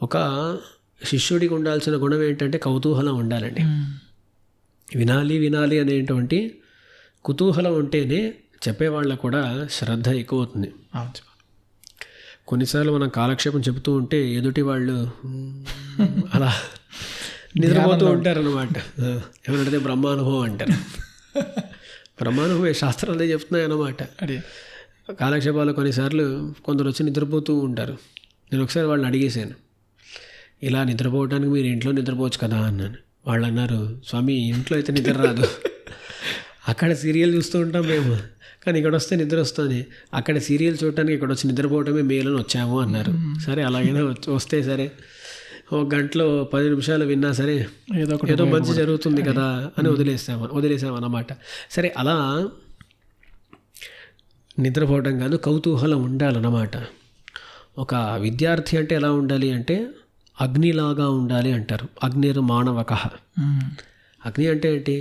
ఒక శిష్యుడికి ఉండాల్సిన గుణం ఏంటంటే కౌతూహలం ఉండాలండి. వినాలి వినాలి అనేటువంటి కుతూహలం ఉంటేనే చెప్పేవాళ్ళకు కూడా శ్రద్ధ ఎక్కువ అవుతుంది. కొన్నిసార్లు మనం కాలక్షేపం చెబుతూ ఉంటే ఎదుటి వాళ్ళు అలా నిద్రపోతూ ఉంటారన్నమాట. ఏమనంటే బ్రహ్మానుభవం అంటారు. బ్రహ్మానుభవే, శాస్త్రాలు అదే చెప్తున్నాయి అన్నమాట. కాలక్షేపాలు కొన్నిసార్లు కొందరు వచ్చి నిద్రపోతూ ఉంటారు. నేను ఒకసారి వాళ్ళని అడిగేశాను, ఇలా నిద్రపోవడానికి మీరు ఇంట్లో నిద్రపోవచ్చు కదా అన్నాను. వాళ్ళు అన్నారు, స్వామి ఇంట్లో అయితే నిద్ర రాదు, అక్కడ సీరియల్ చూస్తూ ఉంటాం మేము, కానీ ఇక్కడ వస్తే నిద్ర వస్తుంది. అక్కడ సీరియల్ చూడటానికి ఇక్కడ వచ్చి నిద్రపోవటమే మేలని వచ్చాము అన్నారు. సరే అలాగైనా వస్తే సరే, ఒక గంటలో 10 నిమిషాలు విన్నా సరే ఏదో మంచి జరుగుతుంది కదా అని వదిలేసామన్నమాట. సరే అలా నిద్రపోవడం కాదు, కౌతూహలం ఉండాలన్నమాట. ఒక విద్యార్థి అంటే ఎలా ఉండాలి అంటే అగ్నిలాగా ఉండాలి అంటారు. అగ్నిర్ మానవకః. అగ్ని అంటే ఏంటి?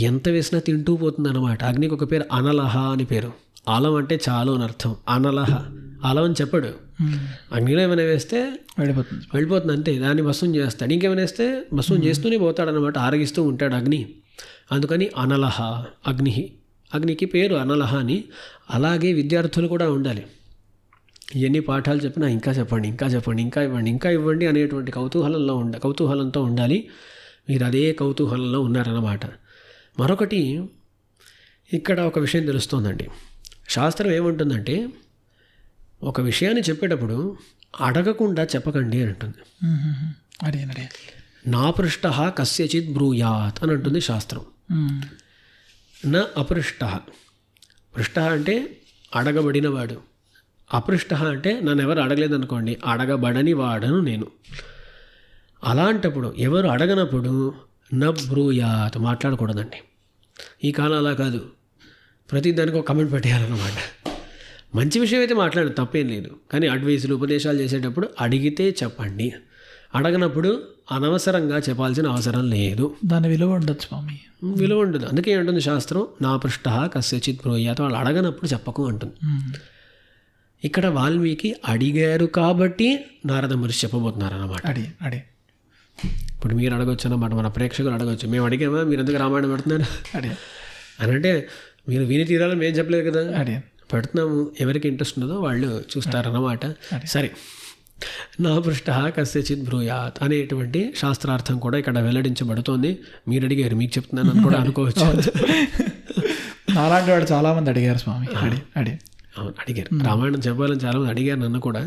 ఎంత వేసినా తింటూ పోతుంది అన్నమాట. అగ్నికి ఒక పేరు అనలహ అని పేరు. ఆలం అంటే చాలు అని అర్థం. అనలహ, ఆలం అని చెప్పడు. అగ్నిలో ఏమైనా వేస్తే వెళ్ళిపోతుంది అంతే, దాన్ని భస్మం చేస్తాడు. ఇంకేమైనా వేస్తే భస్మం చేస్తూనే పోతాడనమాట, ఆరగిస్తూ ఉంటాడు అగ్ని. అందుకని అనలహ అగ్ని, అగ్నికి పేరు అనలహ అని. అలాగే విద్యార్థులు కూడా ఉండాలి. ఎన్ని పాఠాలు చెప్పినా ఇంకా చెప్పండి, ఇంకా చెప్పండి, ఇంకా ఇవ్వండి, ఇంకా ఇవ్వండి అనేటువంటి కౌతూహలంతో ఉండాలి. మీరు అదే కౌతూహలంలో ఉన్నారన్నమాట. మరొకటి ఇక్కడ ఒక విషయం తెలుస్తోందండి. శాస్త్రం ఏమంటుందంటే ఒక విషయాన్ని చెప్పేటప్పుడు అడగకుండా చెప్పకండి అని అంటుంది. నా పృష్ట కస్యచిత్ బ్రూయాత్ అని అంటుంది శాస్త్రం. నా అపృష్ట. పృష్ట అంటే అడగబడినవాడు, అపృష్ట అంటే నన్ను ఎవరు అడగలేదనుకోండి, అడగబడని వాడను నేను. అలాంటప్పుడు ఎవరు అడగనప్పుడు న బ్రూయాత్ మాట్లాడకూడదండి. ఈ కాలం అలా కాదు, ప్రతి దానికి ఒక కమెంట్ పెట్టేయాలన్నమాట. మంచి విషయం అయితే మాట్లాడండి, తప్పేం లేదు. కానీ అడ్వైజులు ఉపదేశాలు చేసేటప్పుడు అడిగితే చెప్పండి, అడగనప్పుడు అనవసరంగా చెప్పాల్సిన అవసరం లేదు. దాని విలువ ఉండదు స్వామి, విలువ ఉండదు. అందుకే ఉంటుంది శాస్త్రం నా పృష్ట కస్యచిత్ బ్రూయాత్, వాళ్ళు అడగనప్పుడు చెప్పకు అంటుంది. ఇక్కడ వాల్మీకి అడిగారు కాబట్టి నారద మహర్షి చెప్పబోతున్నారు అన్నమాట. ఇప్పుడు మీరు అడగొచ్చు అన్నమాట, మన ప్రేక్షకులు అడగొచ్చు, మేము అడిగామా మీరు ఎందుకు రామాయణం పెడుతున్నారు అని అంటే, మీరు విని తీరాలని మేము చెప్పలేదు కదా, పెడుతున్నాము. ఎవరికి ఇంట్రెస్ట్ ఉన్నదో వాళ్ళు చూస్తారన్నమాట. సరే, నా పృష్ట కస్యచిత్ బ్రూయాత్ అనేటువంటి శాస్త్రార్థం కూడా ఇక్కడ వెల్లడించబడుతోంది. మీరు అడిగారు, మీకు చెప్తున్నాను అని కూడా అనుకోవచ్చు. నాలాంటి వాడు చాలామంది అడిగారు స్వామి. అవును, అడిగారు. రామాయణం చెప్పాలని చాలామంది అడిగారు, నన్ను కూడా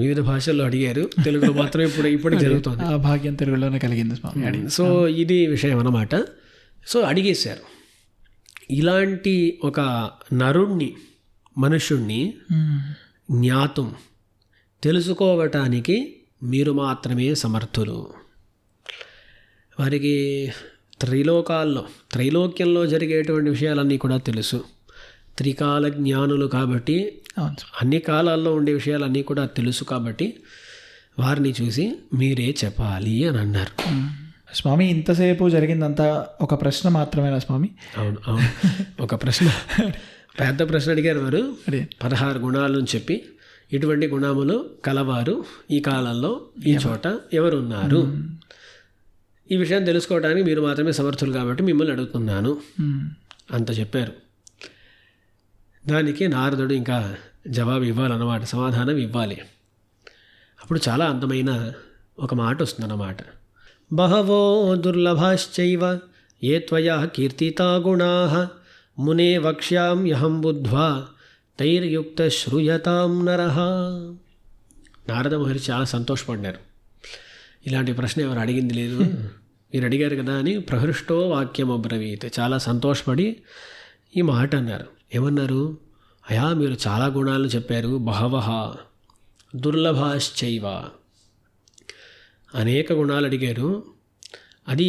వివిధ భాషల్లో అడిగారు. తెలుగులో మాత్రం ఇప్పుడు జరుగుతుంది. ఆ భాగ్యం తెలుగులోనే కలిగింది స్వామి. సో ఇది విషయం అన్నమాట. సో అడిగేశారు. ఇలాంటి ఒక నరుణ్ణి, మనుష్యుణ్ణి జ్ఞాతం తెలుసుకోవటానికి మీరు మాత్రమే సమర్థులు. వారికి త్రైలోక్యంలో జరిగేటువంటి విషయాలన్నీ కూడా తెలుసు. త్రికాల జ్ఞానులు కాబట్టి అన్ని కాలాల్లో ఉండే విషయాలన్నీ కూడా తెలుసు కాబట్టి వారిని చూసి మీరే చెప్పాలి అని అన్నారు. స్వామి ఇంతసేపు జరిగిందంతా ఒక ప్రశ్న మాత్రమేనా స్వామి? అవును అవును, ఒక ప్రశ్న, పెద్ద ప్రశ్న అడిగారు వారు. 16 గుణాలను చెప్పి ఇటువంటి గుణములు కలవారు ఈ కాలంలో ఈ చోట ఎవరు ఉన్నారు, ఈ విషయం తెలుసుకోవడానికి మీరు మాత్రమే సమర్థులు కాబట్టి మిమ్మల్ని అడుగుతున్నాను అంత చెప్పారు. దానికి నారదుడు ఇంకా జవాబు ఇవ్వాలన్నమాట, సమాధానం ఇవ్వాలి. అప్పుడు చాలా అందమైన ఒక మాట వస్తుందన్నమాట. బహవో దుర్లభాశ్చైవ ఏ త్వయా కీర్తితా గుణాః మునే వక్ష్యామ్యహం బుద్ధ్వా తైర్యుక్త శ్రూయతాం నరః. నారద మహర్షి చాలా సంతోషపడ్డారు. ఇలాంటి ప్రశ్న ఎవరు అడిగింది లేదు, మీరు అడిగారు కదా అని ప్రహృష్టో వాక్యం అబ్రవీత్. చాలా సంతోషపడి ఈ మాట అన్నారు. ఏమన్నారు? అయా మీరు చాలా గుణాలను చెప్పారు. బహవః దుర్లభాశ్చైవ, అనేక గుణాలు అడిగారు. అది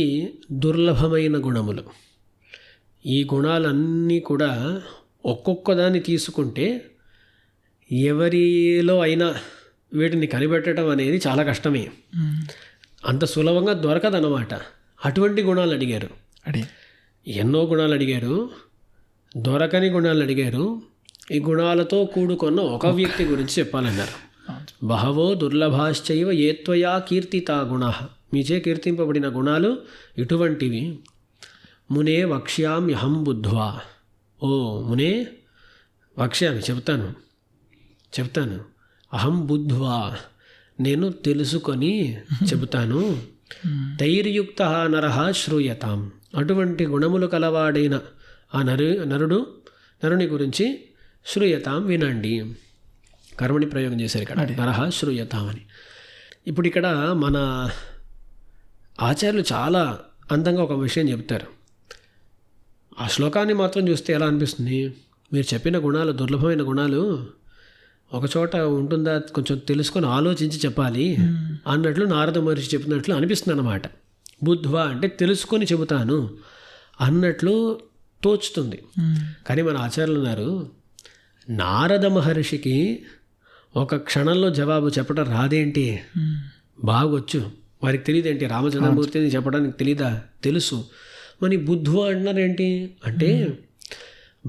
దుర్లభమైన గుణములు. ఈ గుణాలన్నీ కూడా ఒక్కొక్క దాన్ని తీసుకుంటే ఎవరిలో అయినా వీటిని కనిపెట్టడం అనేది చాలా కష్టమే, అంత సులభంగా దొరకదన్నమాట. అటువంటి గుణాలు అడిగారు. ఎన్నో గుణాలు అడిగారు, దొరకని గుణాలు అడిగారు. ఈ గుణాలతో కూడుకున్న ఒక వ్యక్తి గురించి చెప్పాలన్నారు. బహవో దుర్లభాశ్చైవ ఏత్వయా కీర్తితా గుణాః, మీచే కీర్తింపబడిన గుణాలు ఇటువంటివి. మునే వక్ష్యామ్యహం బుద్ధ్వా, ఓ మునే వక్ష్యామి చెప్తాను అహం బుద్ధ్వా, నేను తెలుసుకొని చెబుతాను. తైర్యుక్త నరః శ్రూయతాం, అటువంటి గుణములు కలవాడైన ఆ నరుని గురించి శ్రూయతాం వినండి. కర్మని ప్రయోగం చేశారు ఇక్కడ, నరః శ్రూయతాం అని. ఇప్పుడు ఇక్కడ మన ఆచార్యులు చాలా అందంగా ఒక విషయం చెప్తారు. ఆ శ్లోకాన్ని మాత్రం చూస్తే ఎలా అనిపిస్తుంది, మీరు చెప్పిన గుణాలు దుర్లభమైన గుణాలు ఒకచోట ఉంటుందా కొంచెం తెలుసుకొని ఆలోచించి చెప్పాలి అన్నట్లు నారద మహర్షి చెప్పినట్లు అనిపిస్తుంది అన్నమాట. బుద్ధ్వా అంటే తెలుసుకొని చెబుతాను అన్నట్లు తోచుతుంది. కానీ మన ఆచార్యులు ఉన్నారు, నారద మహర్షికి ఒక క్షణంలో జవాబు చెప్పడం రాదేంటి? బాగొచ్చు, వారికి తెలియదేంటి? రామచంద్రమూర్తిని చెప్పడానికి తెలీదా? తెలుసు. మరి బుద్ధ్వా అంటున్నారేంటి అంటే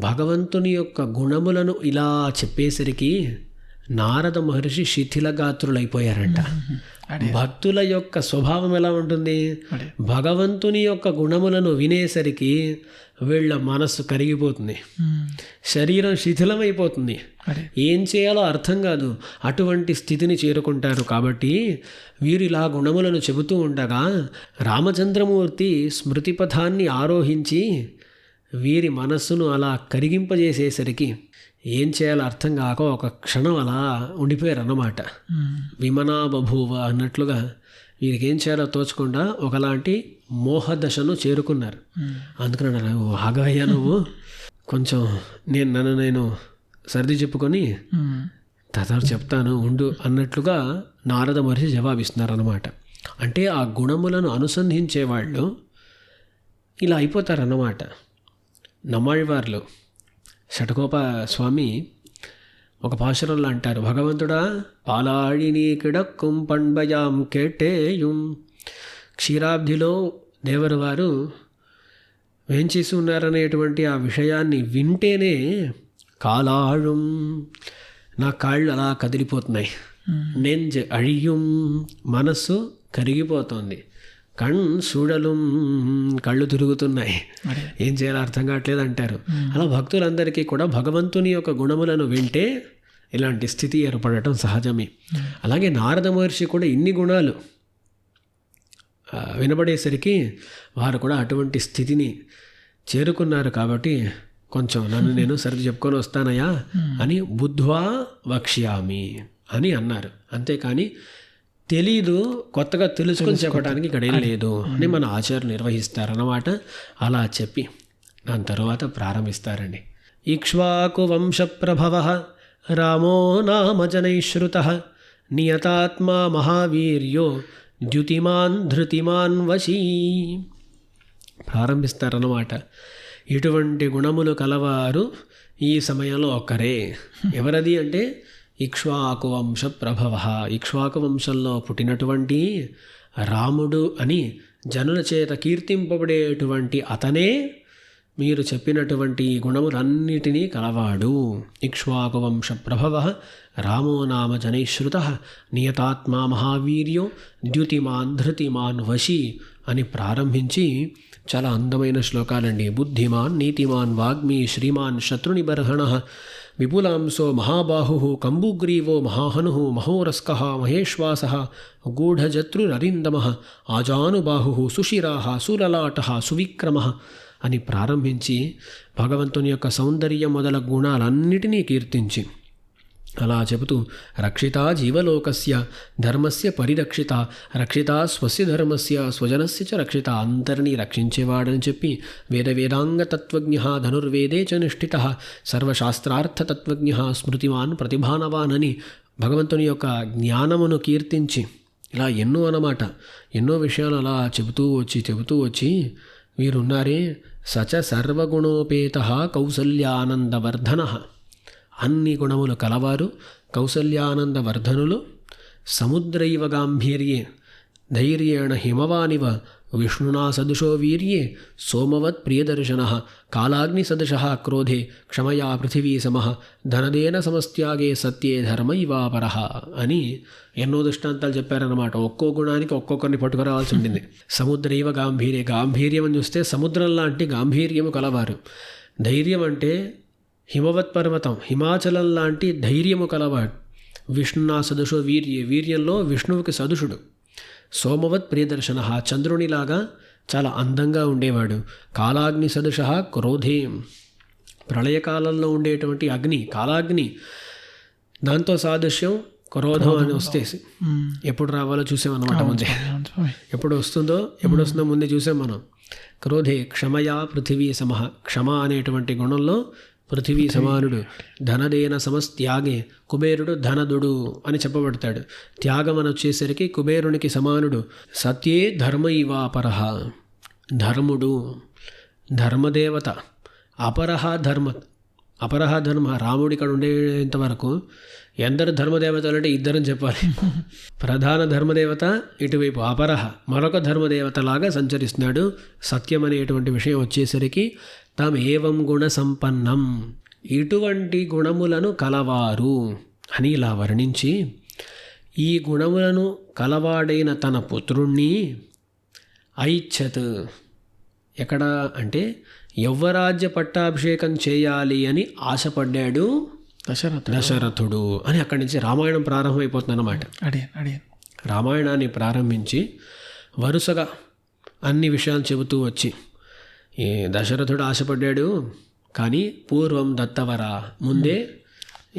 భగవంతుని యొక్క గుణములను ఇలా చెప్పేసరికి నారద మహర్షి శిథిలగాత్రులైపోయారంట. భక్తుల యొక్క స్వభావం ఎలా ఉంటుంది? భగవంతుని యొక్క గుణములను వినేసరికి వీళ్ళ మనస్సు కరిగిపోతుంది, శరీరం శిథిలమైపోతుంది, ఏం చేయాలో అర్థం కాదు. అటువంటి స్థితిని చేరుకుంటారు. కాబట్టి వీరు ఇలా గుణములను చెబుతూ ఉండగా రామచంద్రమూర్తి స్మృతిపథాన్ని ఆరోహించి వీరి మనస్సును అలా కరిగింపజేసేసరికి ఏం చేయాలో అర్థం కాక ఒక క్షణం అలా ఉండిపోయారు అన్నమాట. విమనా బభూవ అన్నట్లుగా వీరికి ఏం చేయాలో తోచకుండా ఒకలాంటి మోహదశను చేరుకున్నారు. అందుకని అన్నారు, ఆగయ్యా నువ్వు కొంచెం నేను సర్ది చెప్పుకొని తదారు చెప్తాను ఉండు అన్నట్లుగా నారద మహర్షి జవాబిస్తున్నారు అన్నమాట. అంటే ఆ గుణములను అనుసంధించే వాళ్ళు ఇలా అయిపోతారన్నమాట. నమ్మాళ్ళవార్లు షటకోప స్వామి ఒక పాశురంలో అంటారు, భగవంతుడా పాలాళిని కిడక్కుం పండ్బయాం కేటేయుం. క్షీరాబ్ధిలో దేవరు వారు వేంచేసి ఉన్నారనేటువంటి ఆ విషయాన్ని వింటేనే కాలాళుం, నా కాళ్ళు అలా కదిలిపోతున్నాయి, నెంజ్ అழிయుం, మనస్సు కరిగిపోతుంది, కణ్ సూడలం, కళ్ళు తిరుగుతున్నాయి, ఏం చేయాలో అర్థం కావట్లేదు అంటారు. అలా భక్తులందరికీ కూడా భగవంతుని యొక్క గుణములను వింటే ఇలాంటి స్థితి ఏర్పడటం సహజమే. అలాగే నారద మహర్షి కూడా ఇన్ని గుణాలు వినబడేసరికి వారు కూడా అటువంటి స్థితిని చేరుకున్నారు. కాబట్టి కొంచెం నన్ను నేను సర్ది చెప్పుకొని వస్తానయ్యా అని బుద్ధ్వా వక్ష్యామి అని అన్నారు. అంతేకాని తెలీదు, కొత్తగా తెలుసుకొని చెప్పడానికి ఇక్కడ ఏం లేదు అని మన ఆచార్యులు నిర్వహిస్తారన్నమాట. అలా చెప్పి దాని తర్వాత ప్రారంభిస్తారండి. ఇక్ష్వాకు వంశప్రభవః రామో నామ జనైశ్రుతః నియతాత్మా మహావీర్యో ద్యుతిమాన్ ధృతిమాన్ వశీ. ప్రారంభిస్తారన్నమాట. ఇటువంటి గుణములు కలవారు ఈ సమయంలో ఒక్కరే. ఎవరది అంటే ఇక్ష్వాకు వంశ ప్రభవ, ఇక్ష్వాకు వంశంలో పుట్టినటువంటి రాముడు అని జనుల చేత కీర్తింపబడేటువంటి అతనే మీరు చెప్పినటువంటి గుణములన్నిటినీ కలవాడు. ఇక్ష్వాకు వంశ ప్రభవ రామో నామ జనైశ్రుతః నియతాత్మా మహావీర్యో ద్యుతిమాన్ ధృతిమాన్ వశీ అని ప్రారంభించి చాలా అందమైన శ్లోకాలండి. బుద్ధిమాన్ నీతిమాన్ వాగ్మీ శ్రీమాన్ శత్రునిబర్హణః విపులాంశో మహాబాహు కంబుగ్రీవో మహాహను మహోరస్క మహేశ్వాస గూఢజత్రురరిందమ ఆజానుబాహు సుశిరా సులలాట సువిక్రమ అని ప్రారంభించి భగవంతుని యొక్క సౌందర్యం మొదల గుణాలన్నిటినీ కీర్తించి అలా చెబుతూ రక్షిత జీవలోకస్య ధర్మస్య పరిరక్షిత రక్షిత స్వస్య ధర్మస్య స్వజనస్య చ రక్షిత, అందరినీ రక్షించేవాడని చెప్పి వేద వేదాంగ తత్వజ్ఞ ధనుర్వేదే చ నిష్ఠిత సర్వశాస్త్రార్థతత్వజ్ఞ స్మృతిమాన్ ప్రతిభానవాన్ అని భగవంతుని యొక్క జ్ఞానమును కీర్తించి ఇలా ఎన్నో అన్నమాట, ఎన్నో విషయాలు అలా చెబుతూ వచ్చి వీరున్నారే సచ సర్వగుణోపేత కౌసల్యానందవర్ధన, అన్ని గుణములు కలవారు, కౌసల్యానందవర్ధనులు, సముద్రైవ గాంభీర్యే ధైర్యేణ హిమవానివ విష్ణునా సదృశో వీర్యే సోమవత్ ప్రియదర్శన కాలాగ్ని సదృశ క్రోధే క్షమయా పృథివీ సమః ధనదేన సమస్త్యాగే సత్యే ధర్మైవాపర అని ఎన్నో దృష్టాంతాలు చెప్పారన్నమాట. ఒక్కో గుణానికి ఒక్కొక్కరిని పట్టుకురావాల్సి ఉంటుంది. సముద్రైవ గాంభీర్యం అని చూస్తే సముద్రం లాంటి గాంభీర్యము కలవారు. ధైర్యం అంటే హిమవత్ పర్వతం, హిమాచలం లాంటి ధైర్యము కలవాడు. విష్ణునా సదృశో వీర్యంలో విష్ణువుకి సదృశుడు. సోమవత్ ప్రియదర్శన, చంద్రునిలాగా చాలా అందంగా ఉండేవాడు. కాలాగ్ని సదృశ క్రోధే, ప్రళయకాలంలో ఉండేటువంటి అగ్ని కాలాగ్ని, దాంతో సాదృశ్యం క్రోధం అని వస్తే ఎప్పుడు రావాలో చూసామన్నమాట. ముందే ఎప్పుడు వస్తుందో ముందే చూసాం మనం. క్రోధే క్షమయా పృథివీ సమః, క్షమ అనేటువంటి గుణంలో పృథివీ సమానుడు. ధనదేన సమస్త్యాగే, కుబేరుడు ధనదుడు అని చెప్పబడతాడు. త్యాగం అని వచ్చేసరికి కుబేరునికి సమానుడు. సత్యే ధర్మైవాపరః, ధర్ముడు, ధర్మదేవత. అపరహ ధర్మ, రాముడు ఇక్కడ ఉండేంతవరకు ఎందరు ధర్మదేవతలు అంటే ఇద్దరని చెప్పాలి. ప్రధాన ధర్మదేవత ఇటువైపు అపరహ మరొక ధర్మదేవతలాగా సంచరిస్తున్నాడు. సత్యం అనేటువంటి విషయం వచ్చేసరికి తమేవం గుణ సంపన్నం, ఇటువంటి గుణములను కలవారు అని ఇలా వర్ణించి ఈ గుణములను కలవాడైన తన పుత్రుణ్ణి ఐచ్ఛత్, ఎక్కడ అంటే యవ్వరాజ్య పట్టాభిషేకం చేయాలి అని ఆశపడ్డాడు దశరథుడు అని అక్కడి నుంచి రామాయణం ప్రారంభమైపోతుంది అన్నమాట. రామాయణాన్ని ప్రారంభించి వరుసగా అన్ని విషయాలు చెబుతూ వచ్చి ఈ దశరథుడు ఆశపడ్డాడు, కానీ పూర్వం దత్తవర, ముందే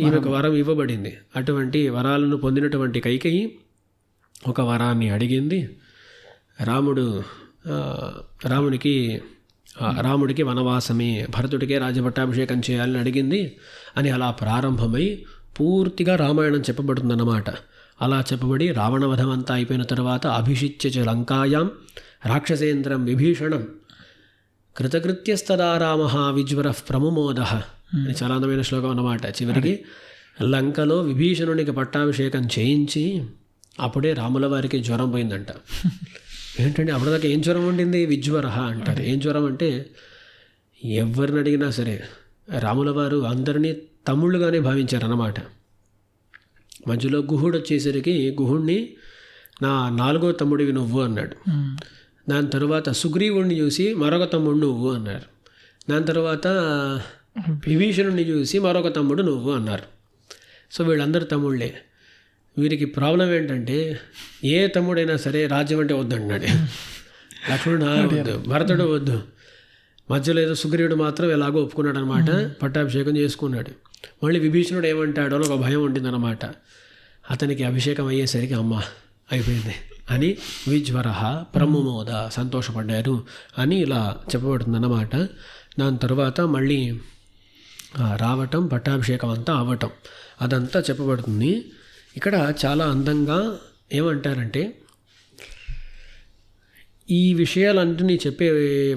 ఈమెకు వరం ఇవ్వబడింది. అటువంటి వరాలను పొందినటువంటి కైకేయి ఒక వరాన్ని అడిగింది. రాముడికి వనవాసమే, భరతుడికే రాజపట్టాభిషేకం చేయాలని అడిగింది అని అలా ప్రారంభమై పూర్తిగా రామాయణం చెప్పబడుతుందన్నమాట. అలా చెప్పబడి రావణవధం అంతా అయిపోయిన తర్వాత అభిషిచ్య చ లంకాయాం రాక్షసేంద్రం విభీషణం కృతకృత్యస్తదా రామ విజ్వర ప్రముమోద అని చాలా అందమైన శ్లోకం అన్నమాట. చివరికి లంకలో విభీషణునికి పట్టాభిషేకం చేయించి అప్పుడే రాముల వారికి జ్వరం పోయిందంట. ఏంటంటే అప్పటిదాకా ఏం జ్వరం ఉండింది? విజ్వర అంటారు. ఏం జ్వరం అంటే ఎవరిని అడిగినా సరే రాముల వారు అందరినీ తమ్ముళ్ళుగానే భావించారన్నమాట. మధ్యలో గుహుడు వచ్చేసరికి గుహుడిని నా 4వ తమ్ముడివి నువ్వు అన్నాడు. దాని తర్వాత సుగ్రీవుడిని చూసి మరొక తమ్ముడు నువ్వు అన్నారు. దాని తర్వాత విభీషణుడిని చూసి మరొక తమ్ముడు నువ్వు అన్నారు. సో వీళ్ళందరూ తమ్ముళ్ళే. వీరికి ప్రాబ్లం ఏంటంటే ఏ తమ్ముడైనా సరే రాజ్యం అంటే వద్దంటున్నాడు. లక్ష్మణుడు వద్దు, భరతుడు వద్దు, మధ్యలో ఏదో సుగ్రీవుడు మాత్రం ఎలాగో ఒప్పుకున్నాడు అనమాట. పట్టాభిషేకం చేసుకున్నాడు. మళ్ళీ విభీషణుడు ఏమంటాడో అని ఒక భయం ఉండిందన్నమాట. అతనికి అభిషేకం అయ్యేసరికి అమ్మ అయిపోయింది అని విజ్వర ప్రముమోద, సంతోషపడ్డారు అని ఇలా చెప్పబడుతుందన్నమాట. దాని తర్వాత మళ్ళీ రావటం, పట్టాభిషేకం అంతా అవ్వటం, అదంతా చెప్పబడుతుంది. ఇక్కడ చాలా అందంగా ఏమంటారంటే ఈ విషయాలన్నింటినీ చెప్పే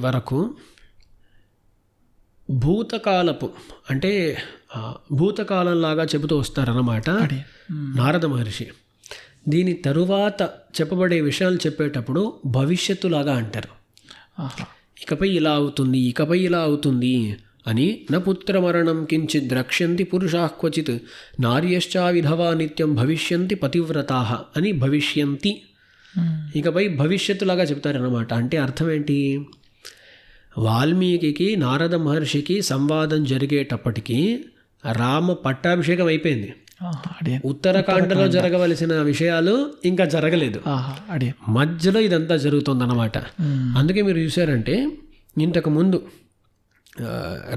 వరకు భూతకాలపు అంటే భూతకాలంలాగా చెబుతూ వస్తారన్నమాట నారద మహర్షి. దీని తరువాత చెప్పబడే విషయాలు చెప్పేటప్పుడు భవిష్యత్తులాగా అంటారు. ఇకపై ఇలా అవుతుంది, ఇకపై ఇలా అవుతుంది అని. న పుత్రమరణం కించిత్ ద్రక్ష్యంతి పురుషా క్వచిత్ నార్యశ్చా విధవా నిత్యం భవిష్యంతి పతివ్రతా అని భవిష్యంతి. ఇకపై భవిష్యత్తులాగా చెప్తారన్నమాట. అంటే అర్థం ఏంటి? వాల్మీకి నారద మహర్షికి సంవాదం జరిగేటప్పటికీ రామ పట్టాభిషేకం అయిపోయింది, అడే ఉత్తరాఖండలో జరగవలసిన విషయాలు ఇంకా జరగలేదు, అడే మధ్యలో ఇదంతా జరుగుతుందన్నమాట. అందుకే మీరు చూసారంటే ఇంతకు ముందు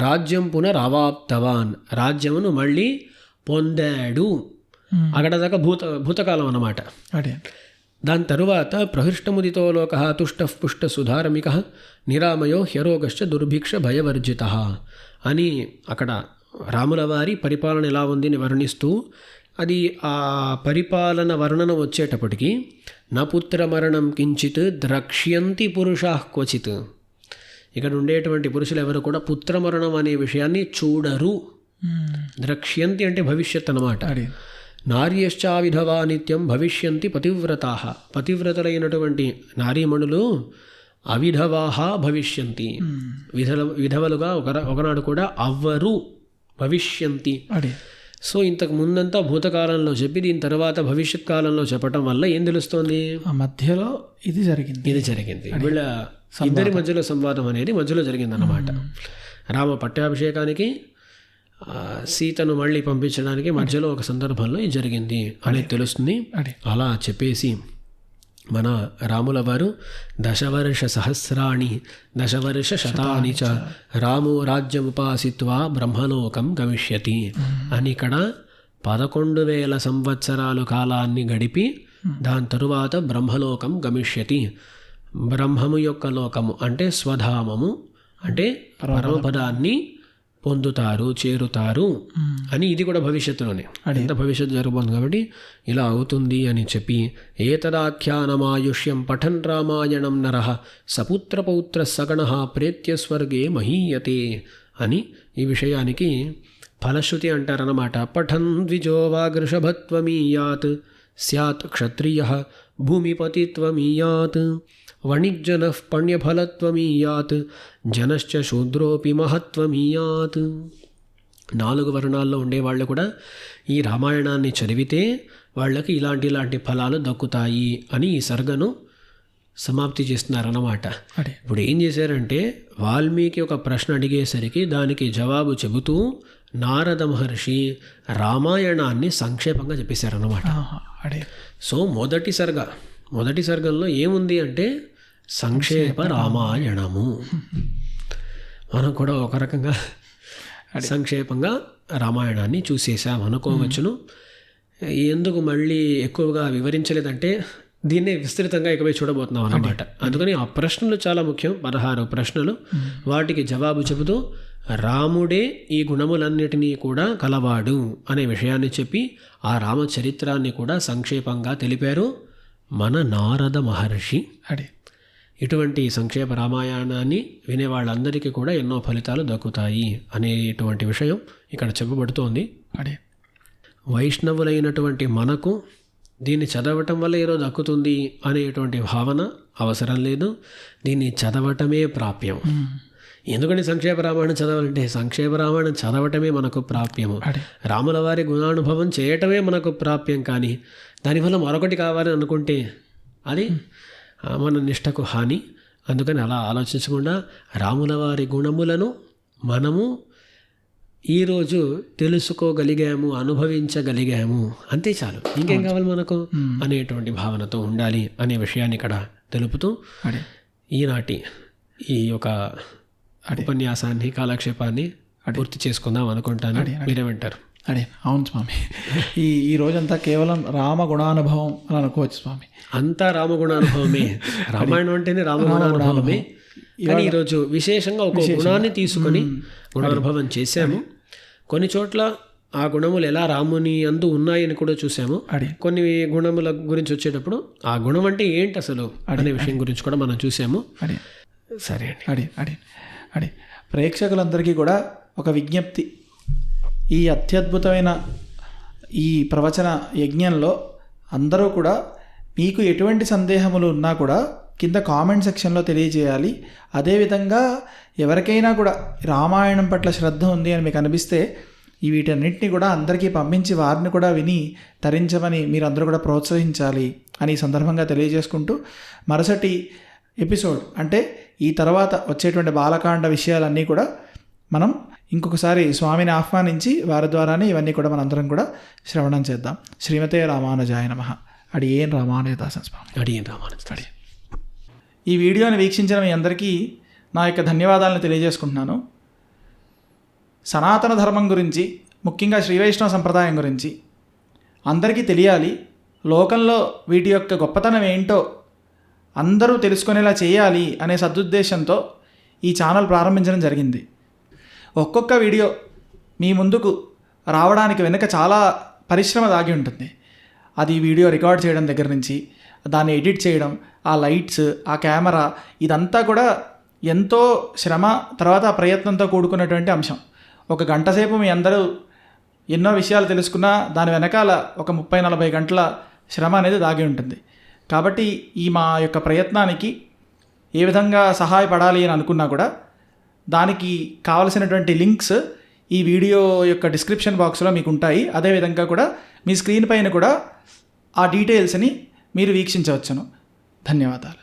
రాజ్యం పునరవాప్తవాన్, రాజ్యమును మళ్ళీ పొందాడు, అక్కడ దాకా భూతకాలం అన్నమాట. అడే దాని తరువాత ప్రహృష్టముదితో లోక తుష్ట పుష్ట సుధారమిక నిరామయో హ్యరోగశ్చ దుర్భిక్ష భయవర్జిత అని అక్కడ రాముల వారి పరిపాలన ఎలా ఉంది అని వర్ణిస్తూ, అది ఆ పరిపాలన వర్ణన వచ్చేటప్పటికి నపుత్ర మరణం కించిత్ ద్రక్ష్యంతి పురుషా క్వచిత్, ఇక్కడ ఉండేటువంటి పురుషులు ఎవరు కూడా పుత్రమరణం అనే విషయాన్ని చూడరు. ద్రక్ష్యంతి అంటే భవిష్యత్ అన్నమాట. నార్యశ్చా విధవా నిత్యం భవిష్యంతి పతివ్రతా, పతివ్రతలైనటువంటి నారీమణులు అవిధవాహ భవిష్యంతి, విధవలుగా ఒకనాడు కూడా అవ్వరు, భవిష్యంతి. సో ఇంతకు ముందంతా భూతకాలంలో చెప్పి దీని తర్వాత భవిష్యత్ కాలంలో చెప్పటం వల్ల ఏం తెలుస్తోంది, మధ్యలో ఇది జరిగింది. వీళ్ళ ఇద్దరి మధ్యలో సంవాదం అనేది మధ్యలో జరిగిందన్నమాట. రామ పట్టాభిషేకానికి సీతను మళ్ళీ పంపించడానికి మధ్యలో ఒక సందర్భంలో ఇది జరిగింది అనేది తెలుస్తుంది. అలా చెప్పేసి మన రాముల వారు దశవర్ష సహస్రాణి దశవర్ష శతాని చ రామో రాజ్యముపాసిత్వా బ్రహ్మలోకం గమిష్యతి అని ఇక్కడ 11,000 సంవత్సరాలు కాలాన్ని గడిపి దాని తరువాత బ్రహ్మలోకం గమిష్యతి. బ్రహ్మము యొక్క లోకము అంటే స్వధామము అంటే పరమపదాన్ని పొందుతారు, చేరుతారు అని ఇది కూడా భవిష్యత్తులోనే, ఎంత భవిష్యత్తు జరగబోతుంది కాబట్టి ఇలా అవుతుంది అని చెప్పి ఏతదాఖ్యానమాయుష్యం పఠన్ రామాయణం నరః సపుత్రపౌత్ర సగణః ప్రేత్య స్వర్గే మహీయతే అని ఈ విషయానికి ఫలశ్రుతి అంటారన్నమాట. పఠన్ ద్విజో వాగృషభత్వమీయాత్ స్యాత్ క్షత్రియః భూమిపతిత్వమీయాత్ వణిజ్జనః పణ్యఫలత్వమీయాత్ జనశ్చ శూద్రోపి మహత్వమీయాత్. 4 వర్ణాల్లో ఉండేవాళ్ళు కూడా ఈ రామాయణాన్ని చదివితే వాళ్ళకి ఇలాంటి ఫలాలు దక్కుతాయి అని ఈ సర్గను సమాప్తి చేస్తున్నారన్నమాట. ఇప్పుడు ఏం చేశారంటే వాల్మీకి ఒక ప్రశ్న అడిగేసరికి దానికి జవాబు చెబుతూ నారద మహర్షి రామాయణాన్ని సంక్షేపంగా చెప్పేశారన్నమాట. సో మొదటి సర్గంలో ఏముంది అంటే సంక్షేప రామాయణము. మనం కూడా ఒక రకంగా సంక్షేపంగా రామాయణాన్ని చూసేసాం అనుకోవచ్చును. ఎందుకు మళ్ళీ ఎక్కువగా వివరించలేదంటే దీన్నే విస్తృతంగా ఇకపై చూడబోతున్నాం అన్నమాట. అందుకని ఆ ప్రశ్నలు చాలా ముఖ్యం, 16 ప్రశ్నలు. వాటికి జవాబు చెబుతూ రాముడే ఈ గుణములన్నిటినీ కూడా కలవాడు అనే విషయాన్ని చెప్పి ఆ రామచరిత్రాన్ని కూడా సంక్షేపంగా తెలిపారు మన నారద మహర్షి. ఇటువంటి సంక్షేప రామాయణాన్ని వినే వాళ్ళందరికీ కూడా ఎన్నో ఫలితాలు దక్కుతాయి అనేటువంటి విషయం ఇక్కడ చెప్పబడుతోంది. వైష్ణవులైనటువంటి మనకు దీన్ని చదవటం వల్ల ఏదో దక్కుతుంది అనేటువంటి భావన అవసరం లేదు. దీన్ని చదవటమే ప్రాప్యం. ఎందుకంటే సంక్షేప రామాయణం చదవాలంటే సంక్షేప రామాయణం చదవటమే మనకు ప్రాప్యము. రాముల వారి గుణానుభవం చేయటమే మనకు ప్రాప్యం. కానీ దానివల్ల మరొకటి కావాలని అనుకుంటే అది మన నిష్టకు హాని. అందుకని అలా ఆలోచించకుండా రాముల వారి గుణములను మనము ఈరోజు తెలుసుకోగలిగాము, అనుభవించగలిగాము, అంతే చాలు, ఇంకేం కావాలి మనకు అనేటువంటి భావనతో ఉండాలి అనే విషయాన్ని ఇక్కడ తెలుపుతూ ఈనాటి ఈ యొక్క ఉపన్యాసాన్ని కాలక్షేపాన్ని పూర్తి చేసుకుందాం అనుకుంటాను. మీరేమంటారు? అవును స్వామి, ఈ రోజంతా కేవలం రామ గుణానుభవం అని అనుకోవచ్చు స్వామి. అంతా రామగుణానుభవమే. రామాయణం అంటేనే రామగుణానుభవమే. కానీ ఈరోజు విశేషంగా ఒక గుణాన్ని తీసుకొని గుణానుభవం చేశాము. కొన్ని చోట్ల ఆ గుణములు ఎలా రాముని అందు ఉన్నాయని కూడా చూసాము. కొన్ని గుణముల గురించి వచ్చేటప్పుడు ఆ గుణం అంటే ఏంటి అసలు అనే విషయం గురించి కూడా మనం చూసాము. సరే అండి. ప్రేక్షకులందరికీ కూడా ఒక విజ్ఞప్తి. ఈ అత్యద్భుతమైన ఈ ప్రవచన యజ్ఞంలో అందరూ కూడా మీకు ఎటువంటి సందేహములు ఉన్నా కూడా కింద కామెంట్ సెక్షన్లో తెలియజేయాలి. అదేవిధంగా ఎవరికైనా కూడా రామాయణం పట్ల శ్రద్ధ ఉంది అని మీకు అనిపిస్తే ఈ వీటన్నిటిని కూడా అందరికీ పంపించి వారిని కూడా విని తరించమని మీరందరూ కూడా ప్రోత్సహించాలి అని ఈ సందర్భంగా తెలియజేసుకుంటూ మరుసటి ఎపిసోడ్ అంటే ఈ తర్వాత వచ్చేటువంటి బాలకాండ విషయాలన్నీ కూడా మనం ఇంకొకసారి స్వామిని ఆహ్వానించి వారి ద్వారానే ఇవన్నీ కూడా మనందరం కూడా శ్రవణం చేద్దాం. శ్రీమతే రామానుజాయ నమః. అడియేన్ రామానుజదాసన్ స్వామి. అడియన్ రామానుజ. ఈ వీడియోని వీక్షించిన మీ అందరికీ నా యొక్క ధన్యవాదాలను తెలియజేసుకుంటున్నాను. సనాతన ధర్మం గురించి, ముఖ్యంగా శ్రీ వైష్ణవ సంప్రదాయం గురించి అందరికీ తెలియాలి, లోకంలో వీటి యొక్క గొప్పతనం ఏంటో అందరూ తెలుసుకునేలా చేయాలి అనే సదుద్దేశంతో ఈ ఛానల్ ప్రారంభించడం జరిగింది. ఒక్కొక్క వీడియో మీ ముందుకు రావడానికి వెనుక చాలా పరిశ్రమ దాగి ఉంటుంది. అది వీడియో రికార్డ్ చేయడం దగ్గర నుంచి దాన్ని ఎడిట్ చేయడం, ఆ లైట్స్, ఆ కెమెరా, ఇదంతా కూడా ఎంతో శ్రమ తర్వాత ప్రయత్నంతో కూడుకున్నటువంటి అంశం. ఒక గంట సేపు మీ అందరూ ఎన్నో విషయాలు తెలుసుకున్నా దాని వెనకాల ఒక 30-40 గంటల శ్రమ అనేది దాగి ఉంటుంది. కాబట్టి ఈ మా యొక్క ప్రయత్నానికి ఏ విధంగా సహాయపడాలి అని అనుకున్నా కూడా దానికి కావలసినటువంటి లింక్స్ ఈ వీడియో యొక్క డిస్క్రిప్షన్ బాక్స్లో మీకు ఉంటాయి. అదేవిధంగా కూడా మీ స్క్రీన్ పైన కూడా ఆ డీటెయిల్స్ని మీరు వీక్షించవచ్చును. ధన్యవాదాలు.